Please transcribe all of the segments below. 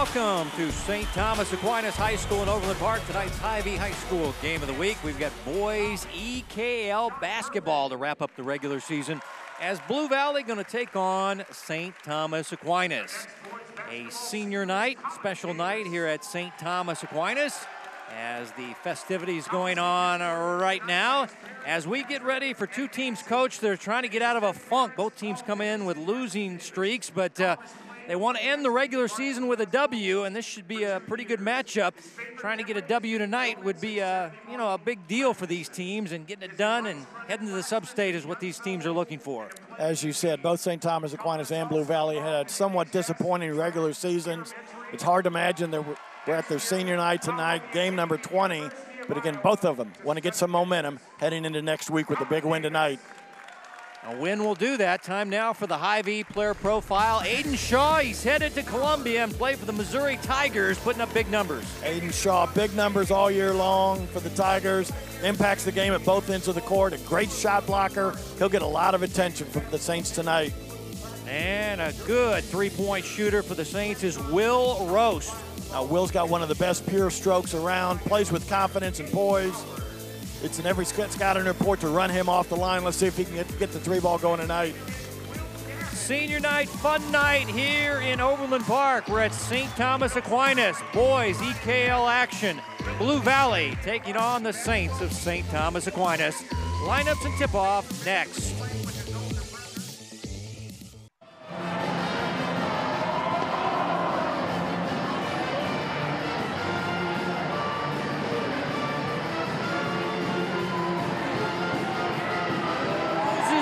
welcome to St. Thomas Aquinas High School in Overland Park. Tonight's Hy-Vee High School Game of the Week. We've got boys EKL basketball to wrap up the regular season as Blue Valley going to take on St. Thomas Aquinas. A senior night, special night here at St. Thomas Aquinas as the festivities going on right now. As we get ready for two teams, Coach, they're trying to get out of a funk. Both teams come in with losing streaks, but they want to end the regular season with a W, and this should be a pretty good matchup. Trying to get a W tonight would be a big deal for these teams, and getting it done and heading to the sub-state is what these teams are looking for. As you said, both St. Thomas Aquinas and Blue Valley had somewhat disappointing regular seasons. It's hard to imagine that we're at their senior night tonight, game number 20. But again, both of them want to get some momentum heading into next week with a big win tonight. A win will do that. Time now for the Hy-Vee player profile. Aiden Shaw, he's headed to Columbia and play for the Missouri Tigers, putting up big numbers. Aiden Shaw, big numbers all year long for the Tigers. Impacts the game at both ends of the court. A great shot blocker. He'll get a lot of attention from the Saints tonight. And a good three-point shooter for the Saints is Will Roast. Now, Will's got one of the best pure strokes around, plays with confidence and poise. It's in every scouting report to run him off the line. Let's see if he can get the three ball going tonight. Senior night, fun night here in Overland Park. We're at St. Thomas Aquinas. Boys, EKL action. Blue Valley taking on the Saints of St. Thomas Aquinas. Lineups and tip-off next.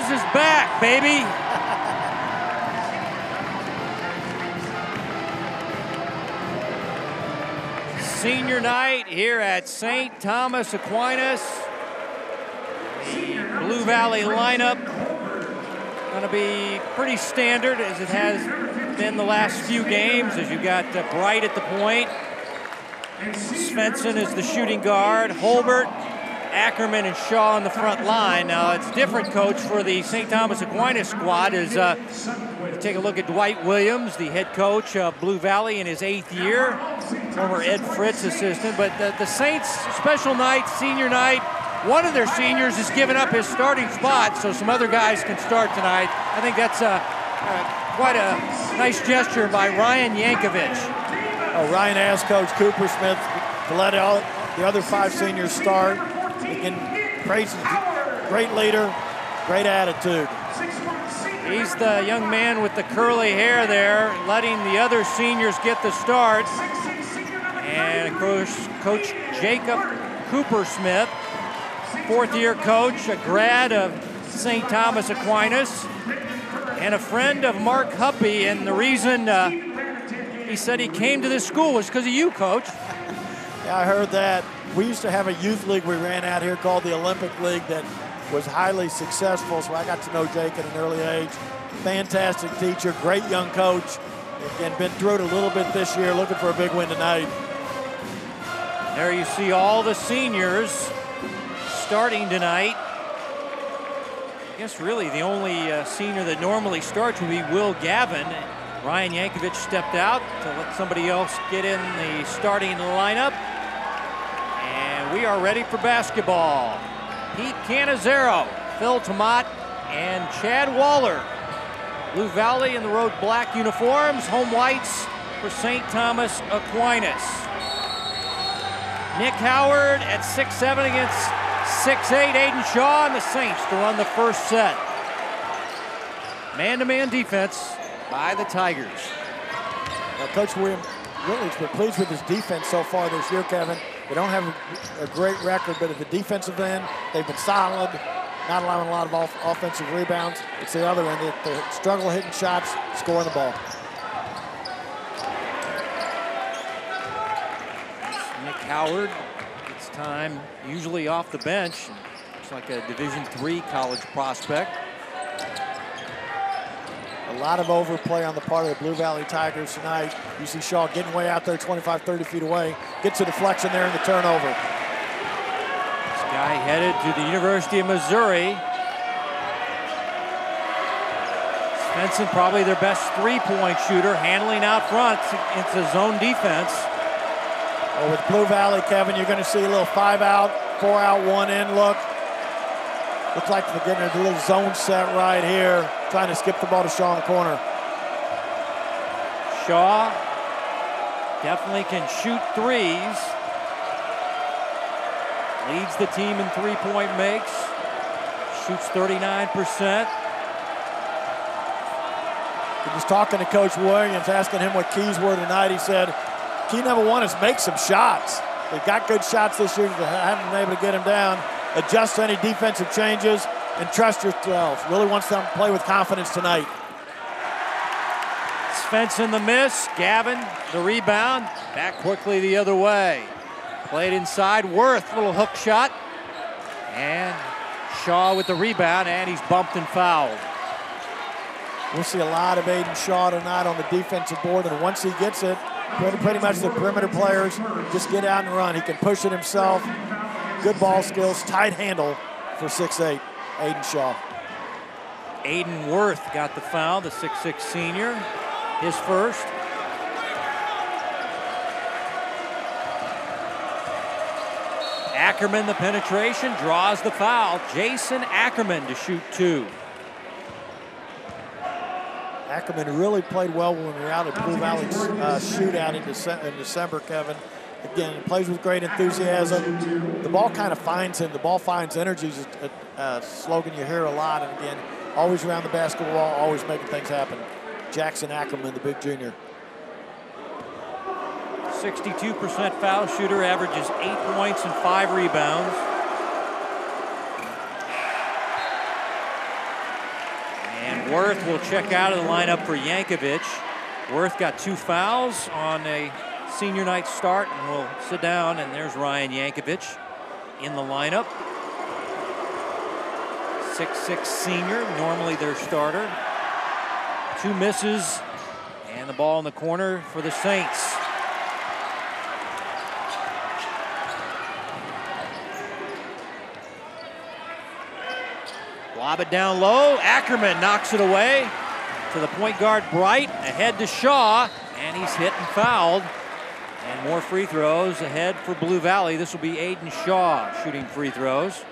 Is back, baby. Senior night here at St. Thomas Aquinas. The Blue Valley lineup going to be pretty standard as it has been the last few games, as you've got Bright at the point. Svensson is the shooting guard. Holbert, Ackerman, and Shaw on the front line. Now, it's different, Coach, for the St. Thomas Aquinas squad is you take a look at Dwight Williams, the head coach of Blue Valley in his 8th year, former Ed Fritz assistant. But the Saints special night, senior night, one of their seniors is giving up his starting spot so some other guys can start tonight. I think that's quite a nice gesture by Ryan Yankovic. Oh, Ryan asked Coach Cooper Smith to let all the other 5 seniors start. Again, great leader, great attitude. He's the young man with the curly hair there, letting the other seniors get the start. And of course, Coach Jacob Cooper Smith, 4th-year coach, a grad of St. Thomas Aquinas, and a friend of Mark Huppy. And the reason he said he came to this school was because of you, Coach. Yeah, I heard that. We used to have a youth league we ran out here called the Olympic League that was highly successful, so I got to know Jake at an early age. Fantastic teacher, great young coach. Again, been through it a little bit this year, looking for a big win tonight. There you see all the seniors starting tonight. I guess really the only senior that normally starts would be Will Gavin. Ryan Yankovic stepped out to let somebody else get in the starting lineup. We are ready for basketball. Pete Canizero, Phil Tomat, and Chad Waller. Blue Valley in the road black uniforms, home whites for St. Thomas Aquinas. Nick Howard at 6'7" against 6'8" Aiden Shaw and the Saints to run the first set. Man-to-man defense by the Tigers. Now, Coach William Willie's been pleased with his defense so far this year, Kevin. They don't have a great record, but at the defensive end, they've been solid, not allowing a lot of offensive rebounds. It's the other end. They struggle hitting shots, scoring the ball. Nick Howard, it's time, usually off the bench. Looks like a Division III college prospect. A lot of overplay on the part of the Blue Valley Tigers tonight. You see Shaw getting way out there, 25, 30 feet away. Gets a deflection there in the turnover. This guy headed to the University of Missouri. Svensson probably their best three-point shooter, handling out front into zone defense. Well, with Blue Valley, Kevin, you're going to see a little 5 out, 4 out, 1 in look. Looks like they're getting a little zone set right here, trying to skip the ball to Shaw in the corner. Shaw definitely can shoot threes. Leads the team in three-point makes. Shoots 39%. Just talking to Coach Williams, asking him what keys were tonight. He said, key number 1 is make some shots. They've got good shots this year, but haven't been able to get them down. Adjust to any defensive changes and trust yourself. Really wants them to play with confidence tonight. Svensson the miss, Gavin the rebound, back quickly the other way. Played inside, Worth, little hook shot. And Shaw with the rebound, and he's bumped and fouled. We'll see a lot of Aiden Shaw tonight on the defensive board, and once he gets it, pretty much the perimeter players just get out and run. He can push it himself. Good ball skills, tight handle for 6'8", Aiden Shaw. Aiden Worth got the foul, the 6'6" senior, his first. Ackerman the penetration, draws the foul. Jason Ackerman to shoot 2. Ackerman really played well when we were out at Blue Valley shootout in December, Kevin. Again, he plays with great enthusiasm. The ball kind of finds him. The ball finds energy is a slogan you hear a lot. And again, always around the basketball, always making things happen. Jackson Ackerman, the big junior. 62% foul shooter, averages 8 points and 5 rebounds. And Worth will check out of the lineup for Yankovic. Worth got 2 fouls on a senior night start and will sit down, and there's Ryan Yankovic in the lineup. 6'6" senior, normally their starter. 2 misses, and the ball in the corner for the Saints. Lob it down low, Ackerman knocks it away to the point guard Bright, ahead to Shaw, and he's hit and fouled. And more free throws ahead for Blue Valley. This will be Aiden Shaw shooting free throws.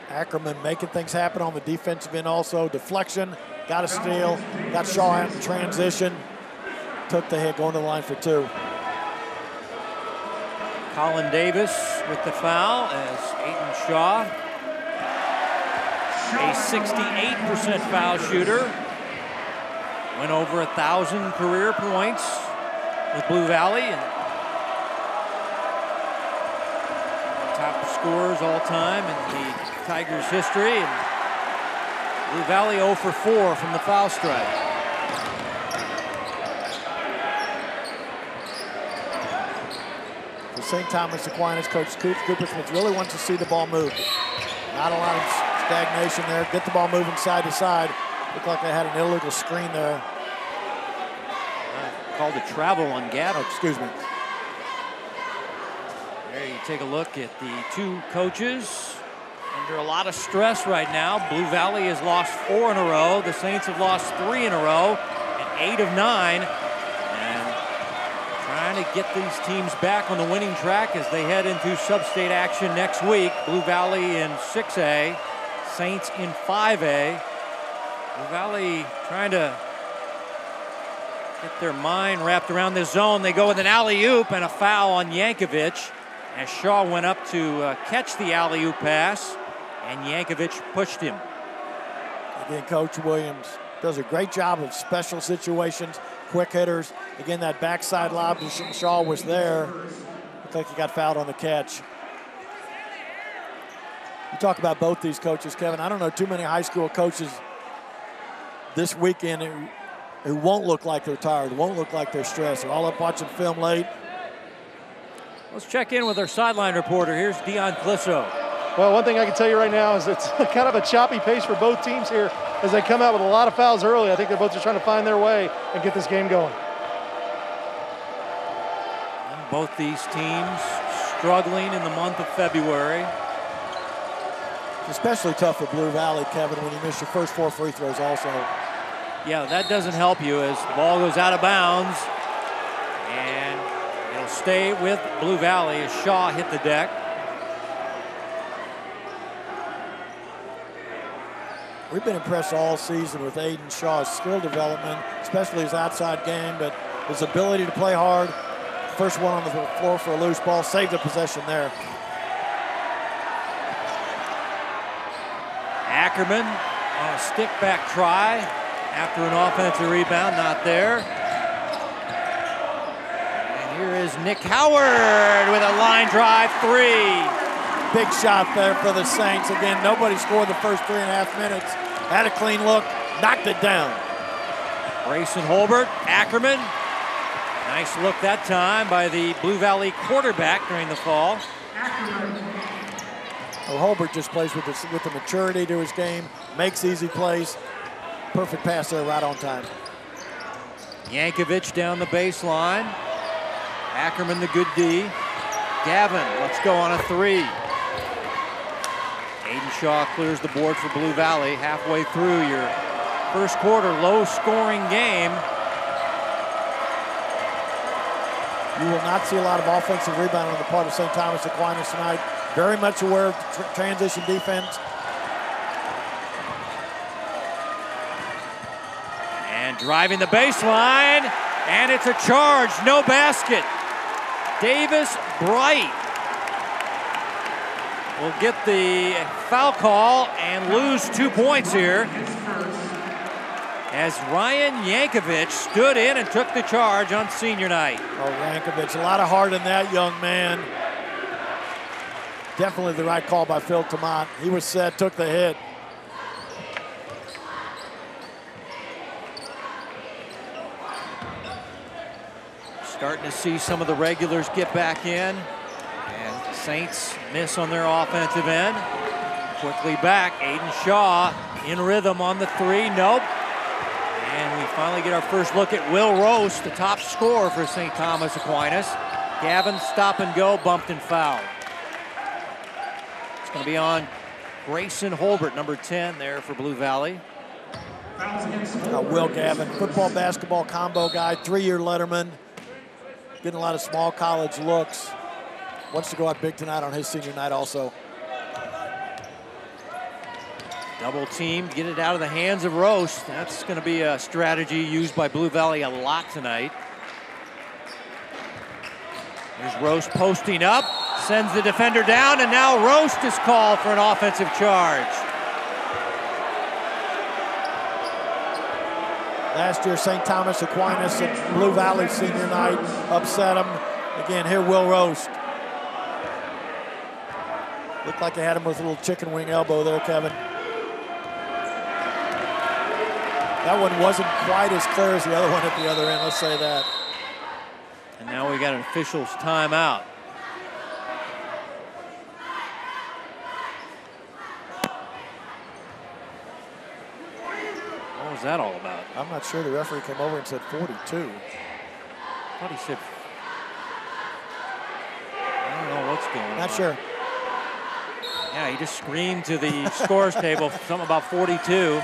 Ackerman making things happen on the defensive end also. Deflection, got a steal, got Shaw out in transition. Took the hit, going to the line for 2. Colin Davis with the foul as Aiden Shaw, a 68% foul shooter, went over 1,000 career points with Blue Valley, and top scorers all time in the Tigers' history. And Blue Valley 0 for 4 from the foul stripe. For St. Thomas Aquinas, Coach Cooper Smith really wants to see the ball move. Not a lot of stagnation there. Get the ball moving side to side. Looked like they had an illegal screen there. Called a travel on Gavin. Oh, excuse me. There you take a look at the 2 coaches under a lot of stress right now. Blue Valley has lost 4 in a row. The Saints have lost 3 in a row and 8 of 9. And trying to get these teams back on the winning track as they head into sub-state action next week. Blue Valley in 6A, Saints in 5A. Blue Valley trying to get their mind wrapped around this zone. They go with an alley-oop and a foul on Yankovic as Shaw went up to catch the alley-oop pass, and Yankovic pushed him. Again, Coach Williams does a great job of special situations, quick hitters. Again, that backside lob to Shaw was there. Looked like he got fouled on the catch. You talk about both these coaches, Kevin. I don't know too many high school coaches this weekend who won't look like they're tired, won't look like they're stressed. They're all up watching film late. Let's check in with our sideline reporter. Here's Dion Clisso. Well, one thing I can tell you right now is it's kind of a choppy pace for both teams here as they come out with a lot of fouls early. I think they're both just trying to find their way and get this game going. And both these teams struggling in the month of February. It's especially tough for Blue Valley, Kevin, when you miss your first 4 free throws also. Yeah, that doesn't help you as the ball goes out of bounds. And it'll stay with Blue Valley as Shaw hit the deck. We've been impressed all season with Aiden Shaw's skill development, especially his outside game, but his ability to play hard. First one on the floor for a loose ball, saved the possession there. Ackerman on a stick back try after an offensive rebound, not there. And here is Nick Howard with a line drive three. Big shot there for the Saints. Again, nobody scored the first 3.5 minutes. Had a clean look, knocked it down. Grayson Holbert, Ackerman. Nice look that time by the Blue Valley quarterback during the fall. Well, Holbert just plays with the maturity to his game, makes easy plays. Perfect pass there right on time. Yankovic down the baseline. Ackerman the good D. Gavin, let's go on a three. Aiden Shaw clears the board for Blue Valley halfway through your first quarter low-scoring game. You will not see a lot of offensive rebound on the part of St. Thomas Aquinas tonight. Very much aware of transition defense. And driving the baseline, and it's a charge, no basket. Davis Bright will get the foul call and lose 2 points here as Ryan Yankovic stood in and took the charge on senior night. Oh, Yankovic, a lot of heart in that young man. Definitely the right call by Phil Timeout. He was set, took the hit. Starting to see some of the regulars get back in. And Saints miss on their offensive end. Quickly back, Aiden Shaw in rhythm on the three, nope. And we finally get our first look at Will Roast, the top scorer for St. Thomas Aquinas. Gavin, stop and go, bumped and fouled. It's going to be on Grayson Holbert, number 10 there for Blue Valley. Will Gavin, football, basketball combo guy, 3-year letterman. Getting a lot of small college looks. Wants to go out big tonight on his senior night also. Double team, get it out of the hands of Roast. That's going to be a strategy used by Blue Valley a lot tonight. Here's Roast posting up, sends the defender down, and now Roast is called for an offensive charge. Last year, St. Thomas Aquinas at Blue Valley senior night upset him. Again, here Will Roast. Looked like they had him with a little chicken wing elbow there, Kevin. That one wasn't quite as clear as the other one at the other end, let's say that. And now we got an official's timeout. What was that all about? I'm not sure. The referee came over and said 42. I thought he said, I don't know what's going on. Not sure. Yeah, he just screamed to the scores table something about 42.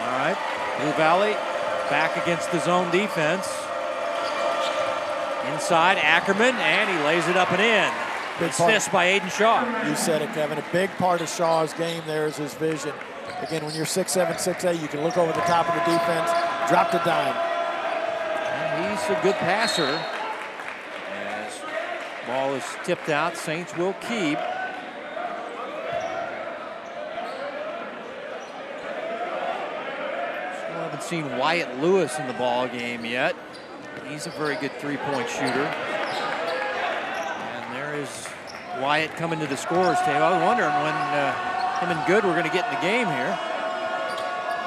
All right, Blue Valley back against the zone defense. Inside, Ackerman, and he lays it up and in. Assist by Aiden Shaw. You said it, Kevin. A big part of Shaw's game there is his vision. Again, when you're 6'7", 6'8", you can look over the top of the defense, drop the dime. And he's a good passer. As ball is tipped out, Saints will keep. Still haven't seen Wyatt Lewis in the ball game yet. He's a very good three-point shooter. And there is Wyatt coming to the scorer's table. I was wondering when him and Good were going to get in the game here.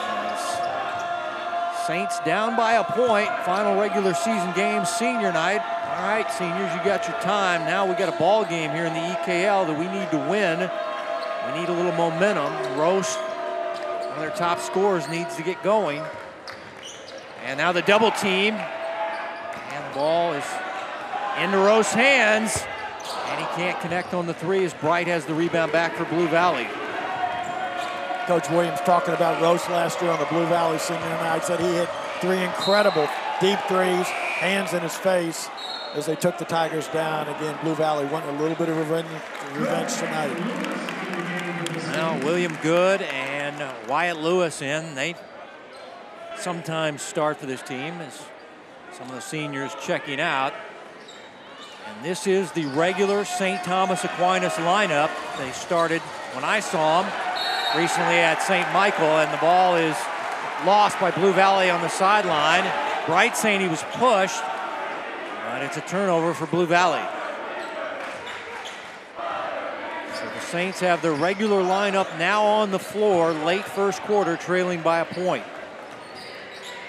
As Saints down by a point. Final regular season game, senior night. All right, seniors, you got your time. Now we got a ball game here in the EKL that we need to win. We need a little momentum. Roast, one of their top scorers, needs to get going. And now the double team. And the ball is into Roast's hands. And he can't connect on the three as Bright has the rebound back for Blue Valley. Coach Williams talking about Roche last year on the Blue Valley Senior Night. Said he hit 3 incredible deep threes, hands in his face, as they took the Tigers down. Again, Blue Valley wanting a little bit of revenge tonight. Well, William Good and Wyatt Lewis in. They sometimes start for this team as some of the seniors checking out. And this is the regular St. Thomas Aquinas lineup. They started when I saw them recently at St. Michael, and the ball is lost by Blue Valley on the sideline. Bright saying he was pushed, but it's a turnover for Blue Valley. So the Saints have their regular lineup now on the floor, late first quarter, trailing by a point.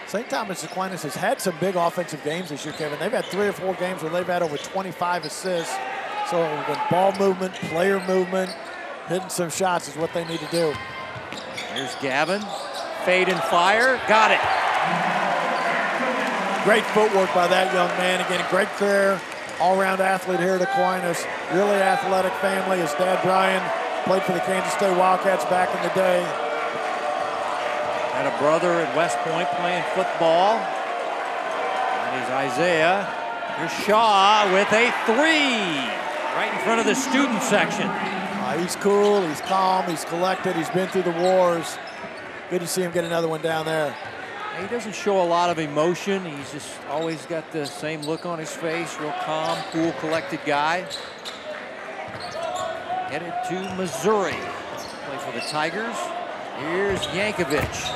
St. Thomas Aquinas has had some big offensive games this year, Kevin. They've had 3 or 4 games where they've had over 25 assists. So with ball movement, player movement, hitting some shots is what they need to do. Here's Gavin. Fade and fire. Got it. Great footwork by that young man. Again, a great career, all-around athlete here at Aquinas. Really athletic family. His dad, Brian, played for the Kansas State Wildcats back in the day. Had a brother at West Point playing football. That is Isaiah. Here's Shaw with a 3 right in front of the student section. He's cool, he's calm, he's collected, he's been through the wars. Good to see him get another one down there. He doesn't show a lot of emotion. He's just always got the same look on his face. Real calm, cool, collected guy. Headed to Missouri. Play for the Tigers. Here's Yankovic.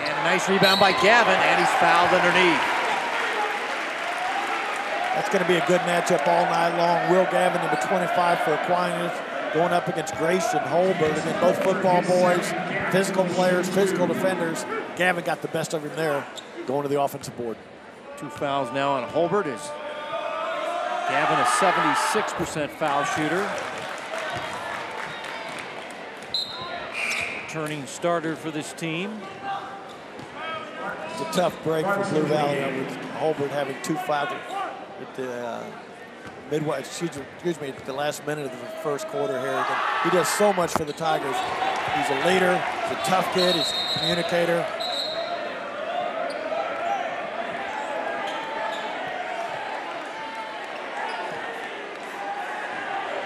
And a nice rebound by Gavin, and he's fouled underneath. That's going to be a good matchup all night long. Will Gavin, number 25 for Aquinas, going up against Grayson Holbert. Again, both football boys, physical players, physical defenders. Gavin got the best of him there, going to the offensive board. 2 fouls now on Holbert. Is Gavin a 76% foul shooter. Returning starter for this team. It's a tough break for Blue Valley with Holbert having 2 fouls at the midway, excuse me, at the last minute of the first quarter here. Again, he does so much for the Tigers. He's a leader, he's a tough kid, he's a communicator.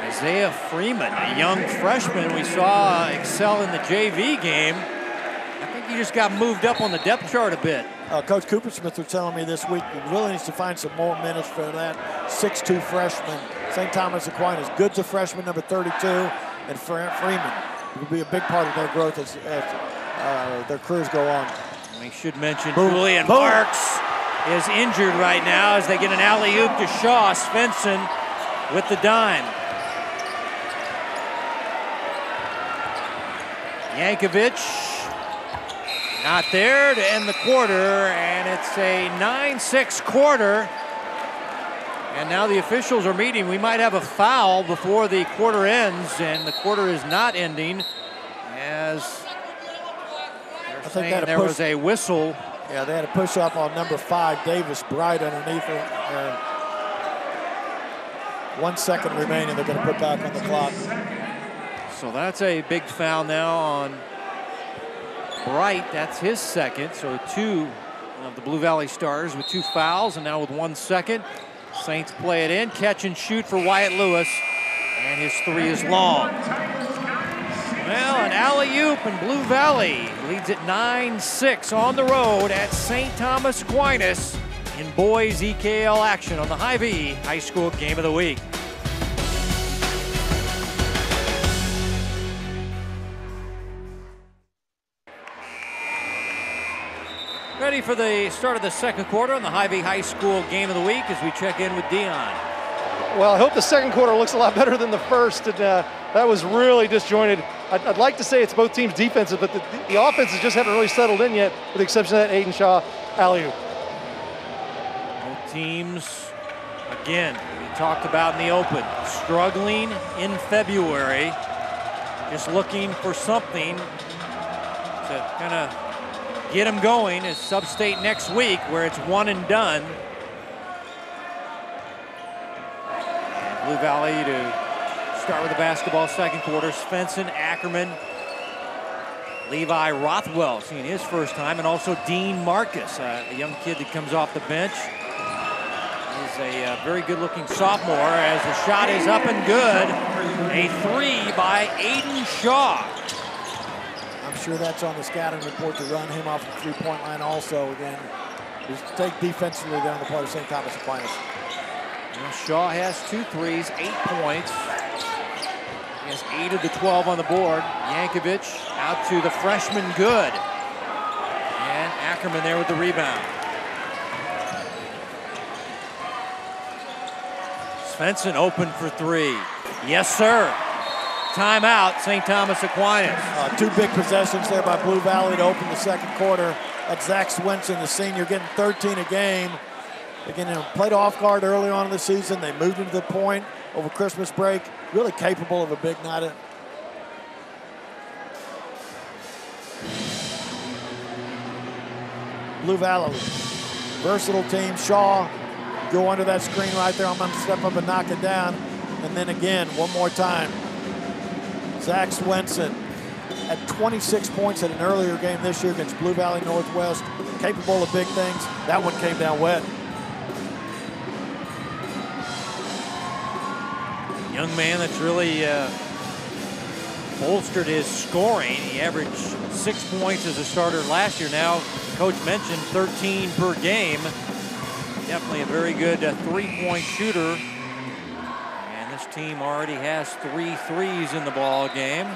Isaiah Freeman, a young freshman we saw excel in the JV game. I think he just got moved up on the depth chart a bit. Coach Coopersmith was telling me this week he really needs to find some more minutes for that 6'2" freshman. St. Thomas Aquinas, Good's a freshman, number 32, and Freeman will be a big part of their growth as their careers go on. We should mention Julian Marks is injured right now as they get an alley-oop to Shaw. Svensson with the dime. Yankovic, not there to end the quarter, and it's a 9-6 quarter. And now the officials are meeting. We might have a foul before the quarter ends, and the quarter is not ending as they're saying there was a whistle. Yeah, they had a push-up on number 5, Davis Bright, underneath her. 1 second remaining, they're going to put back on the clock. So that's a big foul now on Bright. That's his second. So 2 of the Blue Valley Stars with 2 fouls, and now with 1 second. Saints play it in, catch and shoot for Wyatt Lewis, and his 3 is long. Well, an alley-oop, and Blue Valley leads at 9-6 on the road at St. Thomas Aquinas in boys EKL action on the Hy-Vee High School Game of the Week. Ready for the start of the second quarter on the Hy-Vee High School Game of the Week as we check in with Dion. Well, I hope the second quarter looks a lot better than the first. And, that was really disjointed. I'd like to say it's both teams' defensive, but the offenses just haven't really settled in yet, with the exception of that Aiden Shaw alley-oop. Both teams, again, we talked about in the open, struggling in February, just looking for something to kind of get them going. As Sub-State next week, where it's one and done. And Blue Valley to start with the basketball second quarter. Svensson, Ackerman, Levi Rothwell seeing his first time, and also Dean Marcus, a young kid that comes off the bench. He's a very good-looking sophomore as the shot is up and good. A three by Aiden Shaw. I'm sure that's on the scouting report to run him off the three-point line also. Again, just take defensively down the part of St. Thomas Aquinas. Well, Shaw has 2 threes, 8 points. He has 8 of the 12 on the board. Yankovic out to the freshman, good. And Ackerman there with the rebound. Svensson open for 3. Yes, sir. Timeout, St. Thomas Aquinas. 2 big possessions there by Blue Valley to open the second quarter. That's Zach Swenson, the senior, getting 13 a game. Again, played off guard early on in the season. They moved him to the point over Christmas break. Really capable of a big night. Blue Valley, versatile team. Shaw, go under that screen right there. I'm going to step up and knock it down. And then again, one more time. Zach Swenson had 26 points at an earlier game this year against Blue Valley Northwest. Capable of big things. That one came down wet. Young man that's really bolstered his scoring. He averaged 6 points as a starter last year. Now, the coach mentioned 13 per game. Definitely a very good three-point shooter. And this team already has 3 threes in the ball game.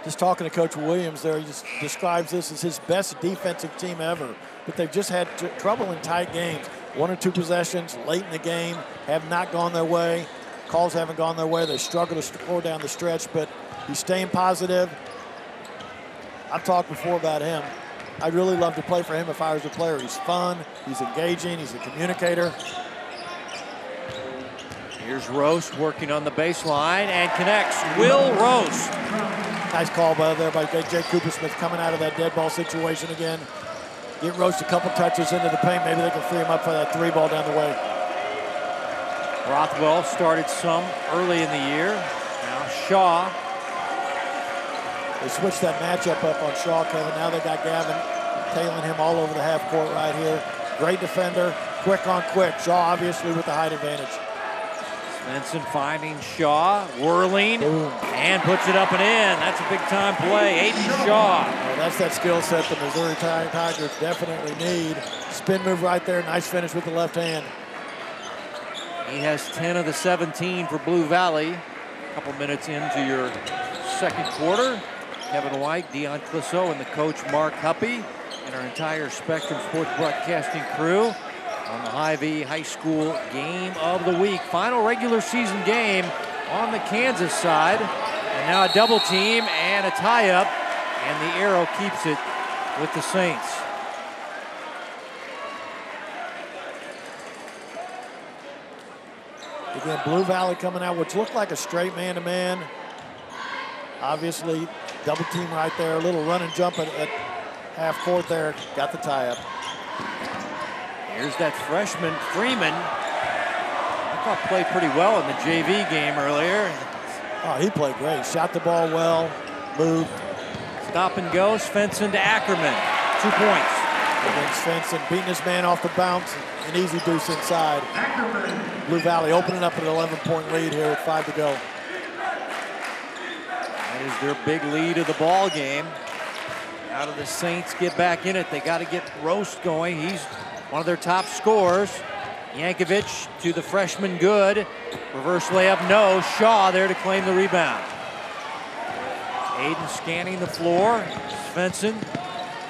Just talking to Coach Williams there, he just describes this as his best defensive team ever. But they've just had trouble in tight games. 1 or 2 possessions late in the game have not gone their way. Calls haven't gone their way. They struggle to score down the stretch, but he's staying positive. I've talked before about him. I'd really love to play for him if I was a player. He's fun, he's engaging, he's a communicator. Here's Roast working on the baseline and connects. Will Roast. Nice call there by Jake Coopersmith coming out of that dead ball situation again. Get Roast a couple touches into the paint. Maybe they can free him up for that 3 ball down the way. Rothwell started some early in the year. Now Shaw. They switched that matchup up on Shaw, Kevin. Now they got Gavin tailing him all over the half court right here. Great defender, quick on quick. Shaw obviously with the height advantage. Svensson finding Shaw, whirling, boom, and puts it up and in. That's a big-time play. Aiden Shaw. Well, that's that skill set the Missouri Tigers definitely need. Spin move right there. Nice finish with the left hand. He has 10 of the 17 for Blue Valley. A couple minutes into your second quarter. Kevin White, Dion Clisseau, and the coach Mark Huppy, and our entire Spectrum Sports Broadcasting crew on the Hy-Vee High School Game of the Week. Final regular season game on the Kansas side. And now a double team and a tie-up, and the arrow keeps it with the Saints. Again, Blue Valley coming out, which looked like a straight man-to-man. Obviously, double team right there. A little run and jump at half court there. Got the tie-up. Here's that freshman, Freeman. I thought played pretty well in the JV game earlier. Oh, he played great. Shot the ball well, moved. Stop and go, Svensson to Ackerman. 2 points. Again, Svensson beating his man off the bounce. An easy deuce inside. Blue Valley opening up an 11-point lead here with 5 to go. That is their big lead of the ball game. How do the Saints get back in it? They got to get Roast going. He's one of their top scorers. Yankovic to the freshman, good. Reverse layup, no. Shaw there to claim the rebound. Aiden scanning the floor. Svensson,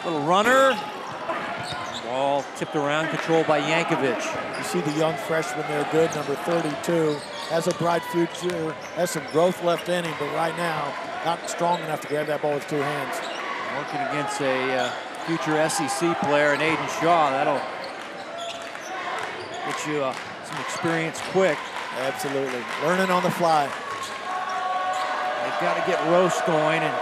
little runner. Ball tipped around, controlled by Yankovic. You see the young freshman there, good, number 32. Has a bright future, has some growth left in him, but right now, not strong enough to grab that ball with 2 hands. Working against a future SEC player in Aiden Shaw. That'll get you some experience quick. Absolutely, learning on the fly. They've got to get Roast going and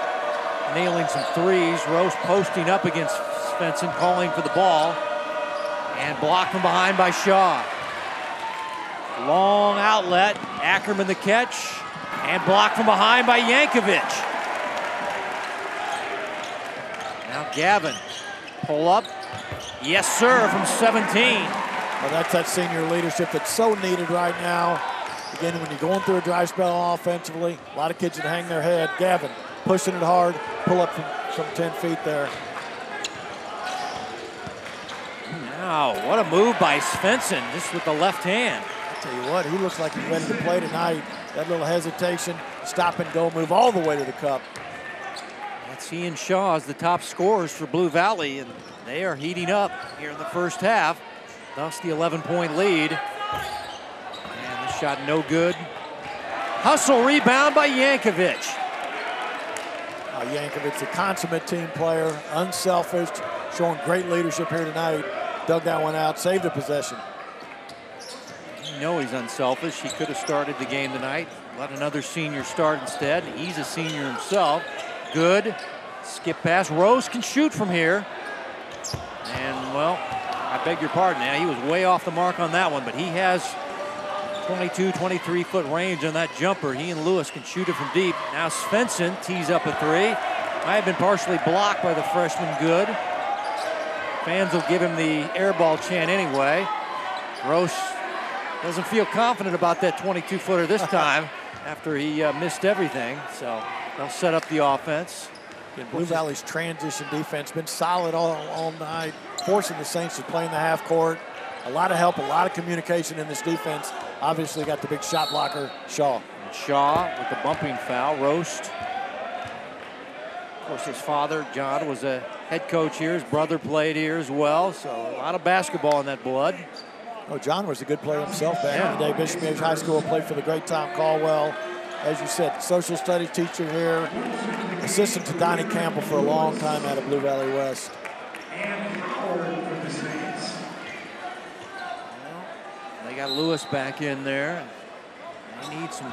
nailing some threes. Roast posting up against Svensson, calling for the ball, and blocked from behind by Shaw. Long outlet, Ackerman the catch, and blocked from behind by Yankovic. Gavin, pull up. Yes, sir, from 17. Well, that's that senior leadership that's so needed right now. Again, when you're going through a dry spell offensively, a lot of kids that hang their head. Gavin pushing it hard, pull up from 10 feet there. Wow, what a move by Svensson, just with the left hand. I tell you what, he looks like he's ready to play tonight. That little hesitation, stop and go move all the way to the cup. That's Aiden Shaw as the top scorers for Blue Valley, and they are heating up here in the first half. Thus the 11-point lead. And the shot no good. Hustle rebound by Yankovic. Yankovic, a consummate team player, unselfish, showing great leadership here tonight. Dug that one out, saved the possession. You know he's unselfish. He could have started the game tonight. Let another senior start instead. He's a senior himself. Good. Skip pass. Rose can shoot from here. And, well, I beg your pardon. Now, he was way off the mark on that one, but he has 22, 23-foot range on that jumper. He and Lewis can shoot it from deep. Now Svensson tees up a three. Might have been partially blocked by the freshman. Good. Fans will give him the airball chant anyway. Roche doesn't feel confident about that 22-footer this time after he missed everything. So they'll set up the offense. Blue Valley's transition defense been solid all night, forcing the Saints to play in the half court. A lot of help, a lot of communication in this defense. Obviously got the big shot blocker, Shaw. And Shaw with the bumping foul, Roast. Of course, his father, John, was a head coach here. His brother played here as well, so a lot of basketball in that blood. Oh, John was a good player himself back in the day. Bishop Age High School, played for the great Tom Caldwell. As you said, social studies teacher here, assistant to Donnie Campbell for a long time out of Blue Valley West. They got Lewis back in there. They need some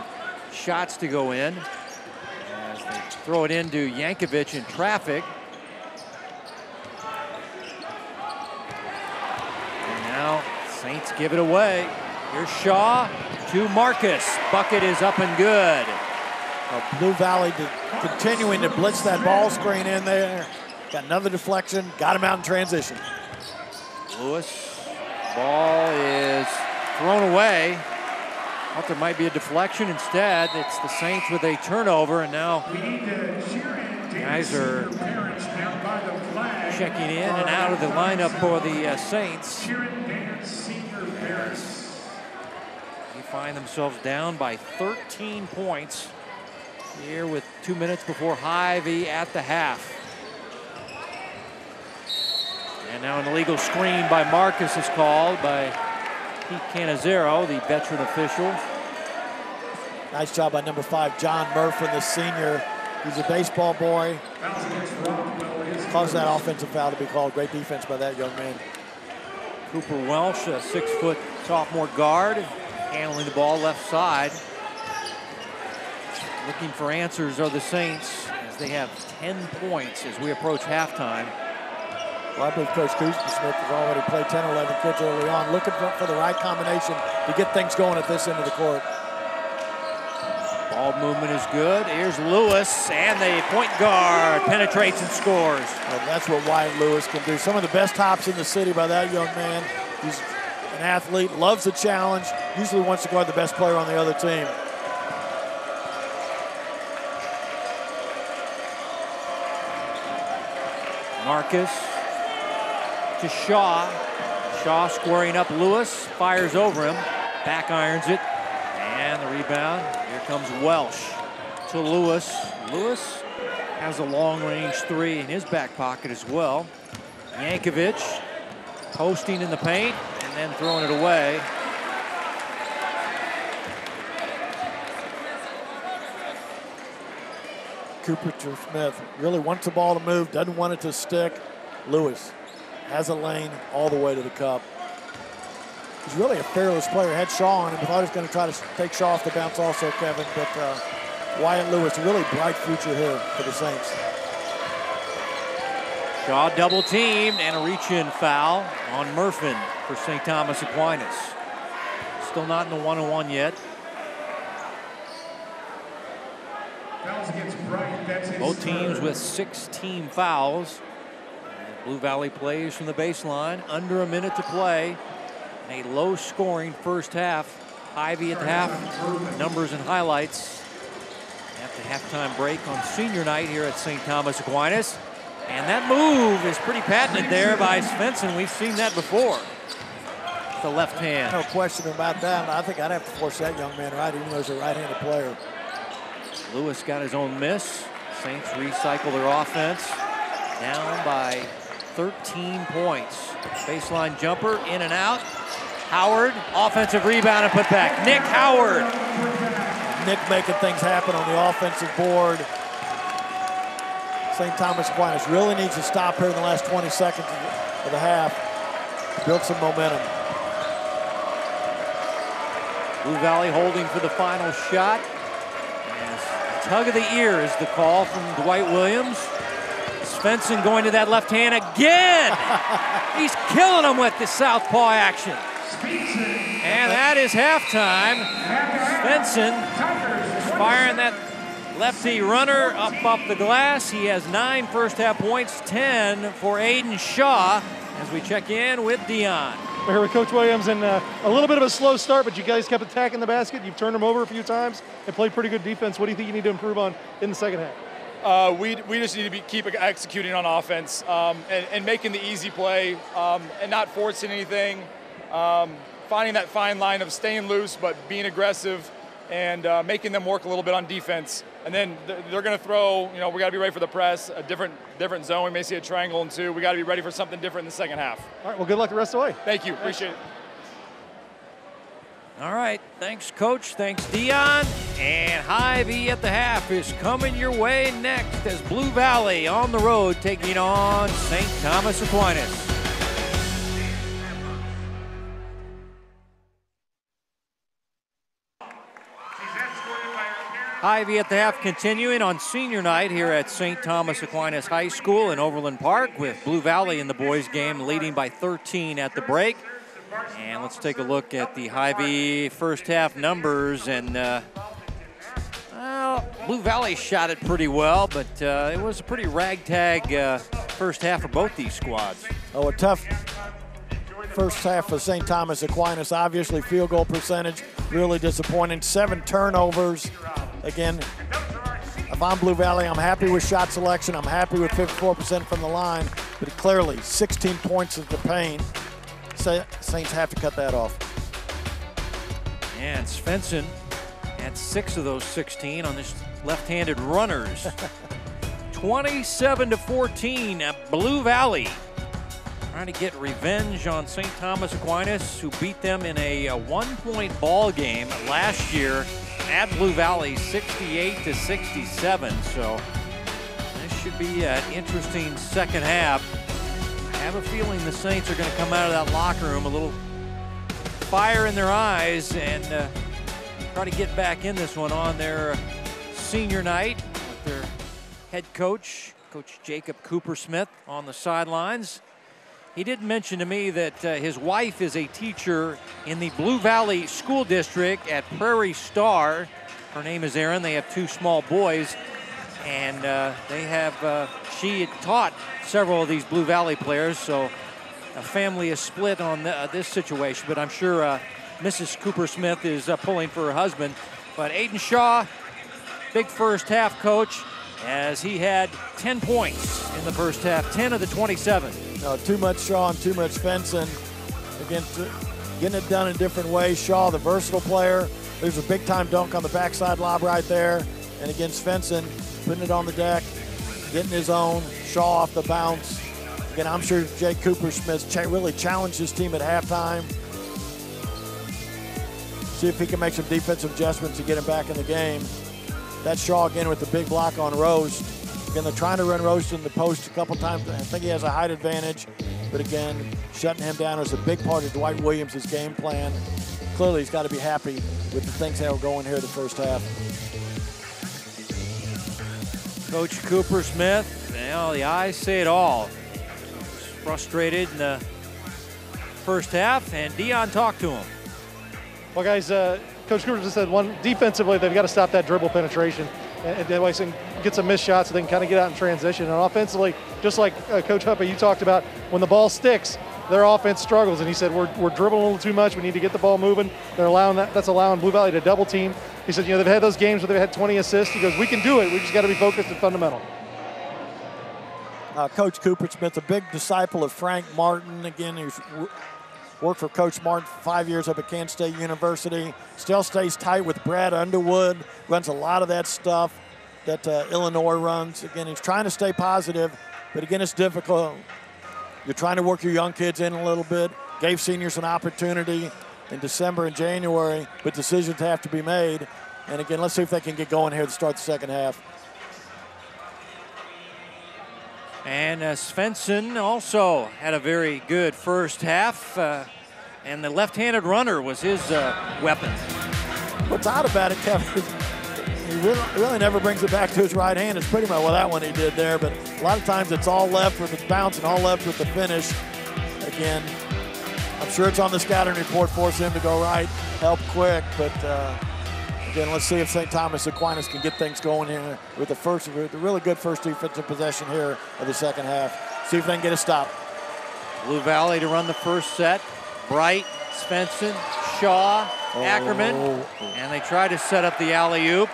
shots to go in as they throw it into Yankovic in traffic. And now Saints give it away. Here's Shaw to Marcus. Bucket is up and good. Blue Valley continuing to blitz that ball screen in there. Got another deflection, got him out in transition. Lewis, ball is thrown away. Thought there might be a deflection. Instead, it's the Saints with a turnover, and now guys are checking in and out of the lineup for the Saints. They find themselves down by 13 points here with 2 minutes before Hy-Vee at the half. And now an illegal screen by Marcus is called by Pete Canizero, the veteran official. Nice job by number 5, John Murphy, the senior. He's a baseball boy. Caused that offensive foul to be called. Great defense by that young man. Cooper Welsh, a 6-foot sophomore guard, handling the ball left side. Looking for answers are the Saints as they have 10 points as we approach halftime. Well, I believe Coach Smith has already played 10 or 11 kids early on, looking for the right combination to get things going at this end of the court. Ball movement is good. Here's Lewis, and the point guard penetrates and scores. Well, that's what Wyatt Lewis can do. Some of the best hops in the city by that young man. He's an athlete, loves the challenge, usually wants to guard the best player on the other team. Marcus to Shaw. Shaw squaring up Lewis, fires over him, back irons it, and the rebound. Here comes Welsh to Lewis. Lewis has a long-range three in his back pocket as well. Yankovic posting in the paint and then throwing it away. Cooper Smith really wants the ball to move, doesn't want it to stick. Lewis has a lane all the way to the cup. He's really a fearless player. Had Shaw on him. I thought he was going to try to take Shaw off the bounce also, Kevin. But Wyatt Lewis, a really bright future here for the Saints. Shaw double teamed and a reach-in foul on Murfin for St. Thomas Aquinas. Still not in the 1-on-1 yet. Fouls against Bright. That's his Both teams with 6 team fouls. Blue Valley plays from the baseline, under a minute to play. In a low-scoring first half. Ivy at the half, numbers and highlights. After halftime break on senior night here at St. Thomas Aquinas. And that move is pretty patented there by Svensson. We've seen that before. The left hand. No question about that. I think I'd have to force that young man right, even though he's a right-handed player. Lewis got his own miss. Saints recycle their offense. Down by 13 points. Baseline jumper, in and out. Howard, offensive rebound and put back. Nick Howard. Nick making things happen on the offensive board. St. Thomas Aquinas really needs to stop here in the last 20 seconds of the half. Build some momentum. Blue Valley holding for the final shot. As tug of the ear is the call from Dwight Williams. Svensson going to that left hand again. He's killing them with the southpaw action. And that is halftime. Svensson is firing that lefty runner up off the glass. He has 9 first half points, 10 for Aiden Shaw as we check in with Dion. We're here with Coach Williams, and a little bit of a slow start, but you guys kept attacking the basket. You've turned them over a few times and played pretty good defense. What do you think you need to improve on in the second half? We just need to keep executing on offense and making the easy play and not forcing anything. Finding that fine line of staying loose but being aggressive and making them work a little bit on defense. And then they're going to throw, we got to be ready for the press, a different zone. We may see a triangle and two. We got to be ready for something different in the second half. All right, well, good luck the rest of the way. Thank you. Appreciate it. All right, thanks, Coach. Thanks, Dion. And Hy-Vee at the half is coming your way next as Blue Valley on the road taking on St. Thomas Aquinas. Hy-Vee at the half continuing on senior night here at St. Thomas Aquinas High School in Overland Park with Blue Valley in the boys game leading by 13 at the break. And let's take a look at the Hy-Vee first half numbers. And Blue Valley shot it pretty well, but it was a pretty ragtag first half for both these squads. Oh, a tough first half for St. Thomas Aquinas. Obviously, field goal percentage really disappointing. 7 turnovers. Again, if I'm Blue Valley, I'm happy with shot selection. I'm happy with 54% from the line, but clearly 16 points at the paint. Saints have to cut that off. And Svensson had 6 of those 16 on this left-handed runners. 27-14, Blue Valley trying to get revenge on St. Thomas Aquinas, who beat them in a 1-point ball game last year at Blue Valley, 68-67. So this should be an interesting second half. I have a feeling the Saints are going to come out of that locker room a little fire in their eyes and try to get back in this one on their senior night with their head coach, Coach Jacob Cooper-Smith, on the sidelines. He did mention to me that his wife is a teacher in the Blue Valley School District at Prairie Star. Her name is Erin. They have 2 small boys, and she had taught several of these Blue Valley players, so a family is split on this situation, but I'm sure Mrs. Cooper-Smith is pulling for her husband. But Aiden Shaw, big first half, Coach, as he had 10 points in the first half, 10 of the 27. No, too much Shaw and too much Svensson. Again, getting it done in different ways. Shaw, the versatile player. There's a big-time dunk on the backside lob right there. And again, Svensson putting it on the deck, getting his own. Shaw off the bounce. Again, I'm sure Jake Cooper-Smith really challenged his team at halftime. See if he can make some defensive adjustments to get him back in the game. That's Shaw again with the big block on Rose. Again, they're trying to run Rose in the post a couple times. I think he has a height advantage, but again, shutting him down is a big part of Dwight Williams' game plan. Clearly, he's got to be happy with the things that were going here the first half. Coach Cooper-Smith, the eyes say it all. He's frustrated in the first half, and Dion talked to him. Well, guys, Coach Cooper just said defensively, they've got to stop that dribble penetration. and get some missed shots so they can kind of get out in transition. And offensively, just like Coach Huppe, you talked about, when the ball sticks, their offense struggles. And he said, we're dribbling a little too much. We need to get the ball moving. They're allowing that's allowing Blue Valley to double team. He said, they've had those games where they've had 20 assists. He goes, we can do it. We just got to be focused and fundamental. Coach Cooper Smith, a big disciple of Frank Martin. Again, he's worked for Coach Martin for 5 years up at Kansas State University. Still stays tight with Brad Underwood. Runs a lot of that stuff that Illinois runs. Again, he's trying to stay positive, but again, it's difficult. You're trying to work your young kids in a little bit. Gave seniors an opportunity in December and January, but decisions have to be made. And again, let's see if they can get going here to start the second half. And Svensson also had a very good first half, and the left-handed runner was his weapon. What's odd about it, Kevin, is he really never brings it back to his right hand. It's pretty much, well, that one he did there, but a lot of times it's all left with its bounce and all left with the finish. Again, I'm sure it's on the scouting report, force him to go right, help quick, but again, let's see if St. Thomas Aquinas can get things going here with the really good first defensive possession here of the second half. See if they can get a stop. Blue Valley to run the first set. Bright, Svensson, Shaw, Ackerman, and they try to set up the alley-oop.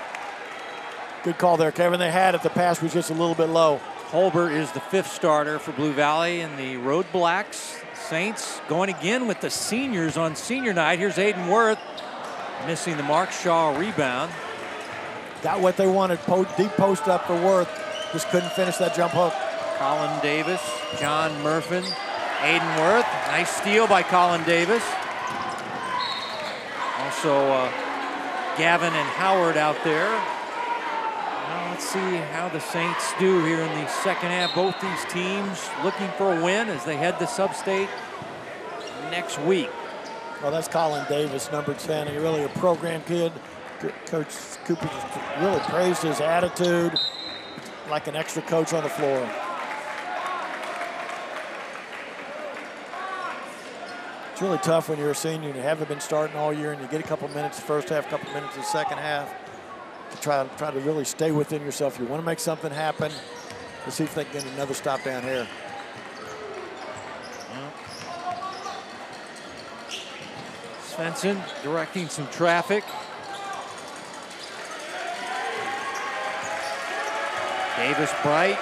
Good call there, Kevin. They had it. The pass was just a little bit low. Holbert is the 5th starter for Blue Valley in the Road Blacks. Saints going again with the seniors on senior night. Here's Aiden Worth. Missing the mark. Shaw rebound. Got what they wanted. Deep post up for Worth. Just couldn't finish that jump hook. Colin Davis, John Murphin, Aiden Worth. Nice steal by Colin Davis. Also Gavin and Howard out there. Now let's see how the Saints do here in the second half. Both these teams looking for a win as they head to Sub-State next week. Well, that's Colin Davis, number 10. He's really a program kid. Coach Cooper just really praised his attitude, like an extra coach on the floor. It's really tough when you're a senior and you haven't been starting all year and you get a couple minutes the first half, a couple minutes the second half to try to really stay within yourself. You want to make something happen. Let's see if they can get another stop down here. Svensson directing some traffic. Davis Bright.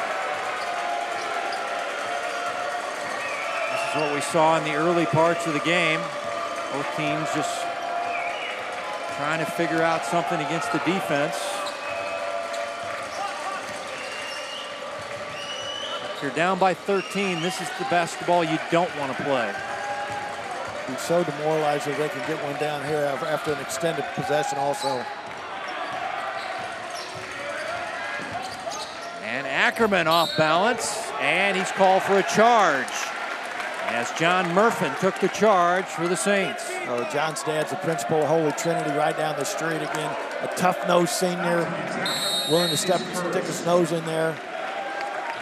This is what we saw in the early parts of the game. Both teams just trying to figure out something against the defense. If you're down by 13, this is the basketball you don't want to play. Be so demoralized that they can get one down here after an extended possession also. And Ackerman off balance, and he's called for a charge as John Murphin took the charge for the Saints. Oh, John's dad's the principal of Holy Trinity right down the street. Again, a tough-nosed senior, willing to stick his nose in there.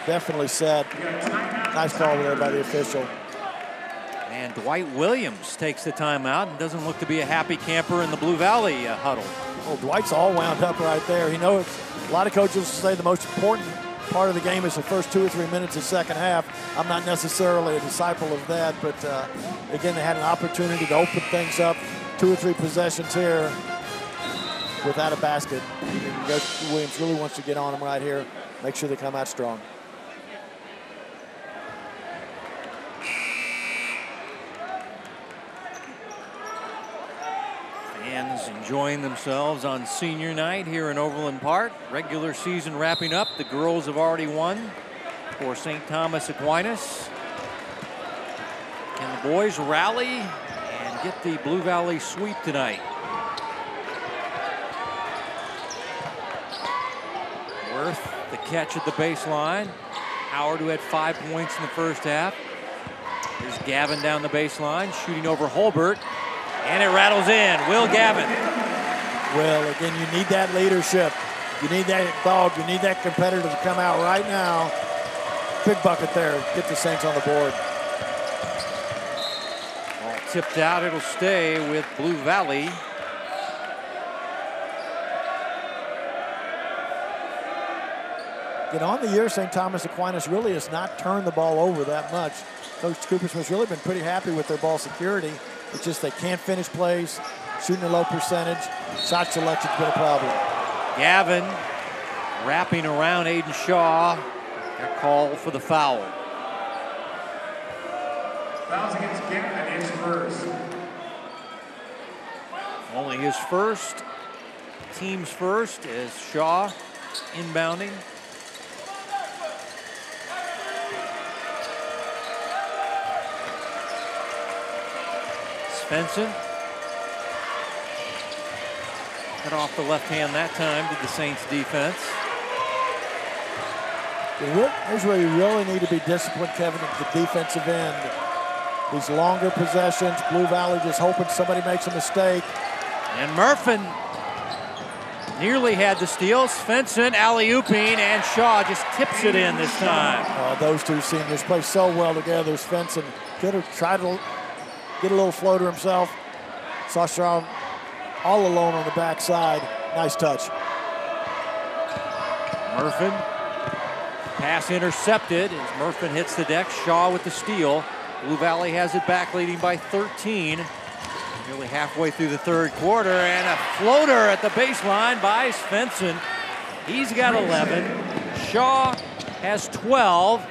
Definitely said. Nice call there by the official. And Dwight Williams takes the timeout and doesn't look to be a happy camper in the Blue Valley huddle. Well, Dwight's all wound up right there. You know, a lot of coaches say the most important part of the game is the first 2 or 3 minutes of the second half. I'm not necessarily a disciple of that, but again, they had an opportunity to open things up. 2 or 3 possessions here without a basket. And Coach Williams really wants to get on them right here. Make sure they come out strong. Fans enjoying themselves on senior night here in Overland Park. Regular season wrapping up. The girls have already won for St. Thomas Aquinas. Can the boys rally and get the Blue Valley sweep tonight? Worth the catch at the baseline. Howard, who had 5 points in the first half. Here's Gavin down the baseline, shooting over Holbert. And it rattles in. Will Gavin. Will, again, you need that leadership. You need that dog. You need that competitor to come out right now. Big bucket there. Get the Saints on the board. Ball tipped out. It'll stay with Blue Valley. On the year, St. Thomas Aquinas really has not turned the ball over that much. Coach Coopersmith's really been pretty happy with their ball security. It's just they can't finish plays, shooting a low percentage. Shot selection's been a problem. Gavin wrapping around Aiden Shaw. Got called for the foul. Fouls against Gavin, his first. Only his first, team's first, is Shaw inbounding. Svensson cut off the left hand that time to the Saints defense. Here's where you really need to be disciplined, Kevin, at the defensive end. These longer possessions, Blue Valley just hoping somebody makes a mistake. And Murphin nearly had the steal. Svensson alley-ooping, and Shaw just tips it in this time. Those two seniors play so well together. Svensson could have tried to get a little floater himself. Saw Shaw all alone on the backside. Nice touch. Murphin. Pass intercepted as Murphin hits the deck. Shaw with the steal. Blue Valley has it back, leading by 13. Nearly halfway through the third quarter, and a floater at the baseline by Svensson. He's got 11. Shaw has 12.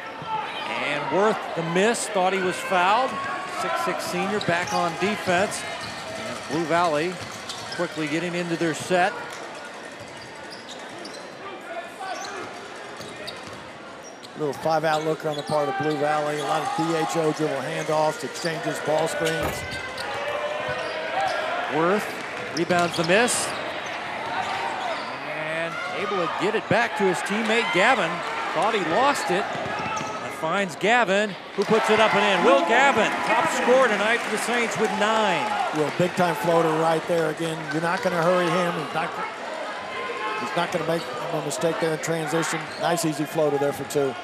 And Worth, the miss, thought he was fouled. 6'6" senior back on defense. And Blue Valley quickly getting into their set. Little five-out looker on the part of Blue Valley. A lot of DHO dribble handoffs, exchanges, ball screens. Worth rebounds the miss. And able to get it back to his teammate Gavin. Thought he lost it. And finds Gavin, who puts it up and in. Will Gavin, top scorer tonight for the Saints with 9. Well, big-time floater right there. Again, you're not going to hurry him. He's not going to make a mistake there in transition. Nice, easy floater there for 2.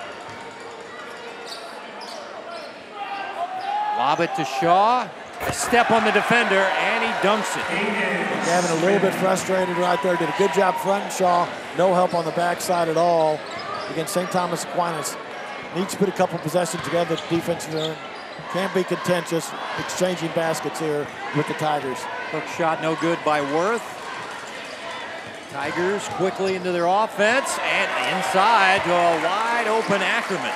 Lob it to Shaw. A step on the defender, and he dunks it. Gavin a little bit frustrated right there. Did a good job fronting Shaw. No help on the backside at all. Against St. Thomas Aquinas. Needs to put a couple possessions together. Defensive end. Can't be contentious. Exchanging baskets here with the Tigers. Hook shot no good by Worth. Tigers quickly into their offense, and inside to a wide open Ackerman.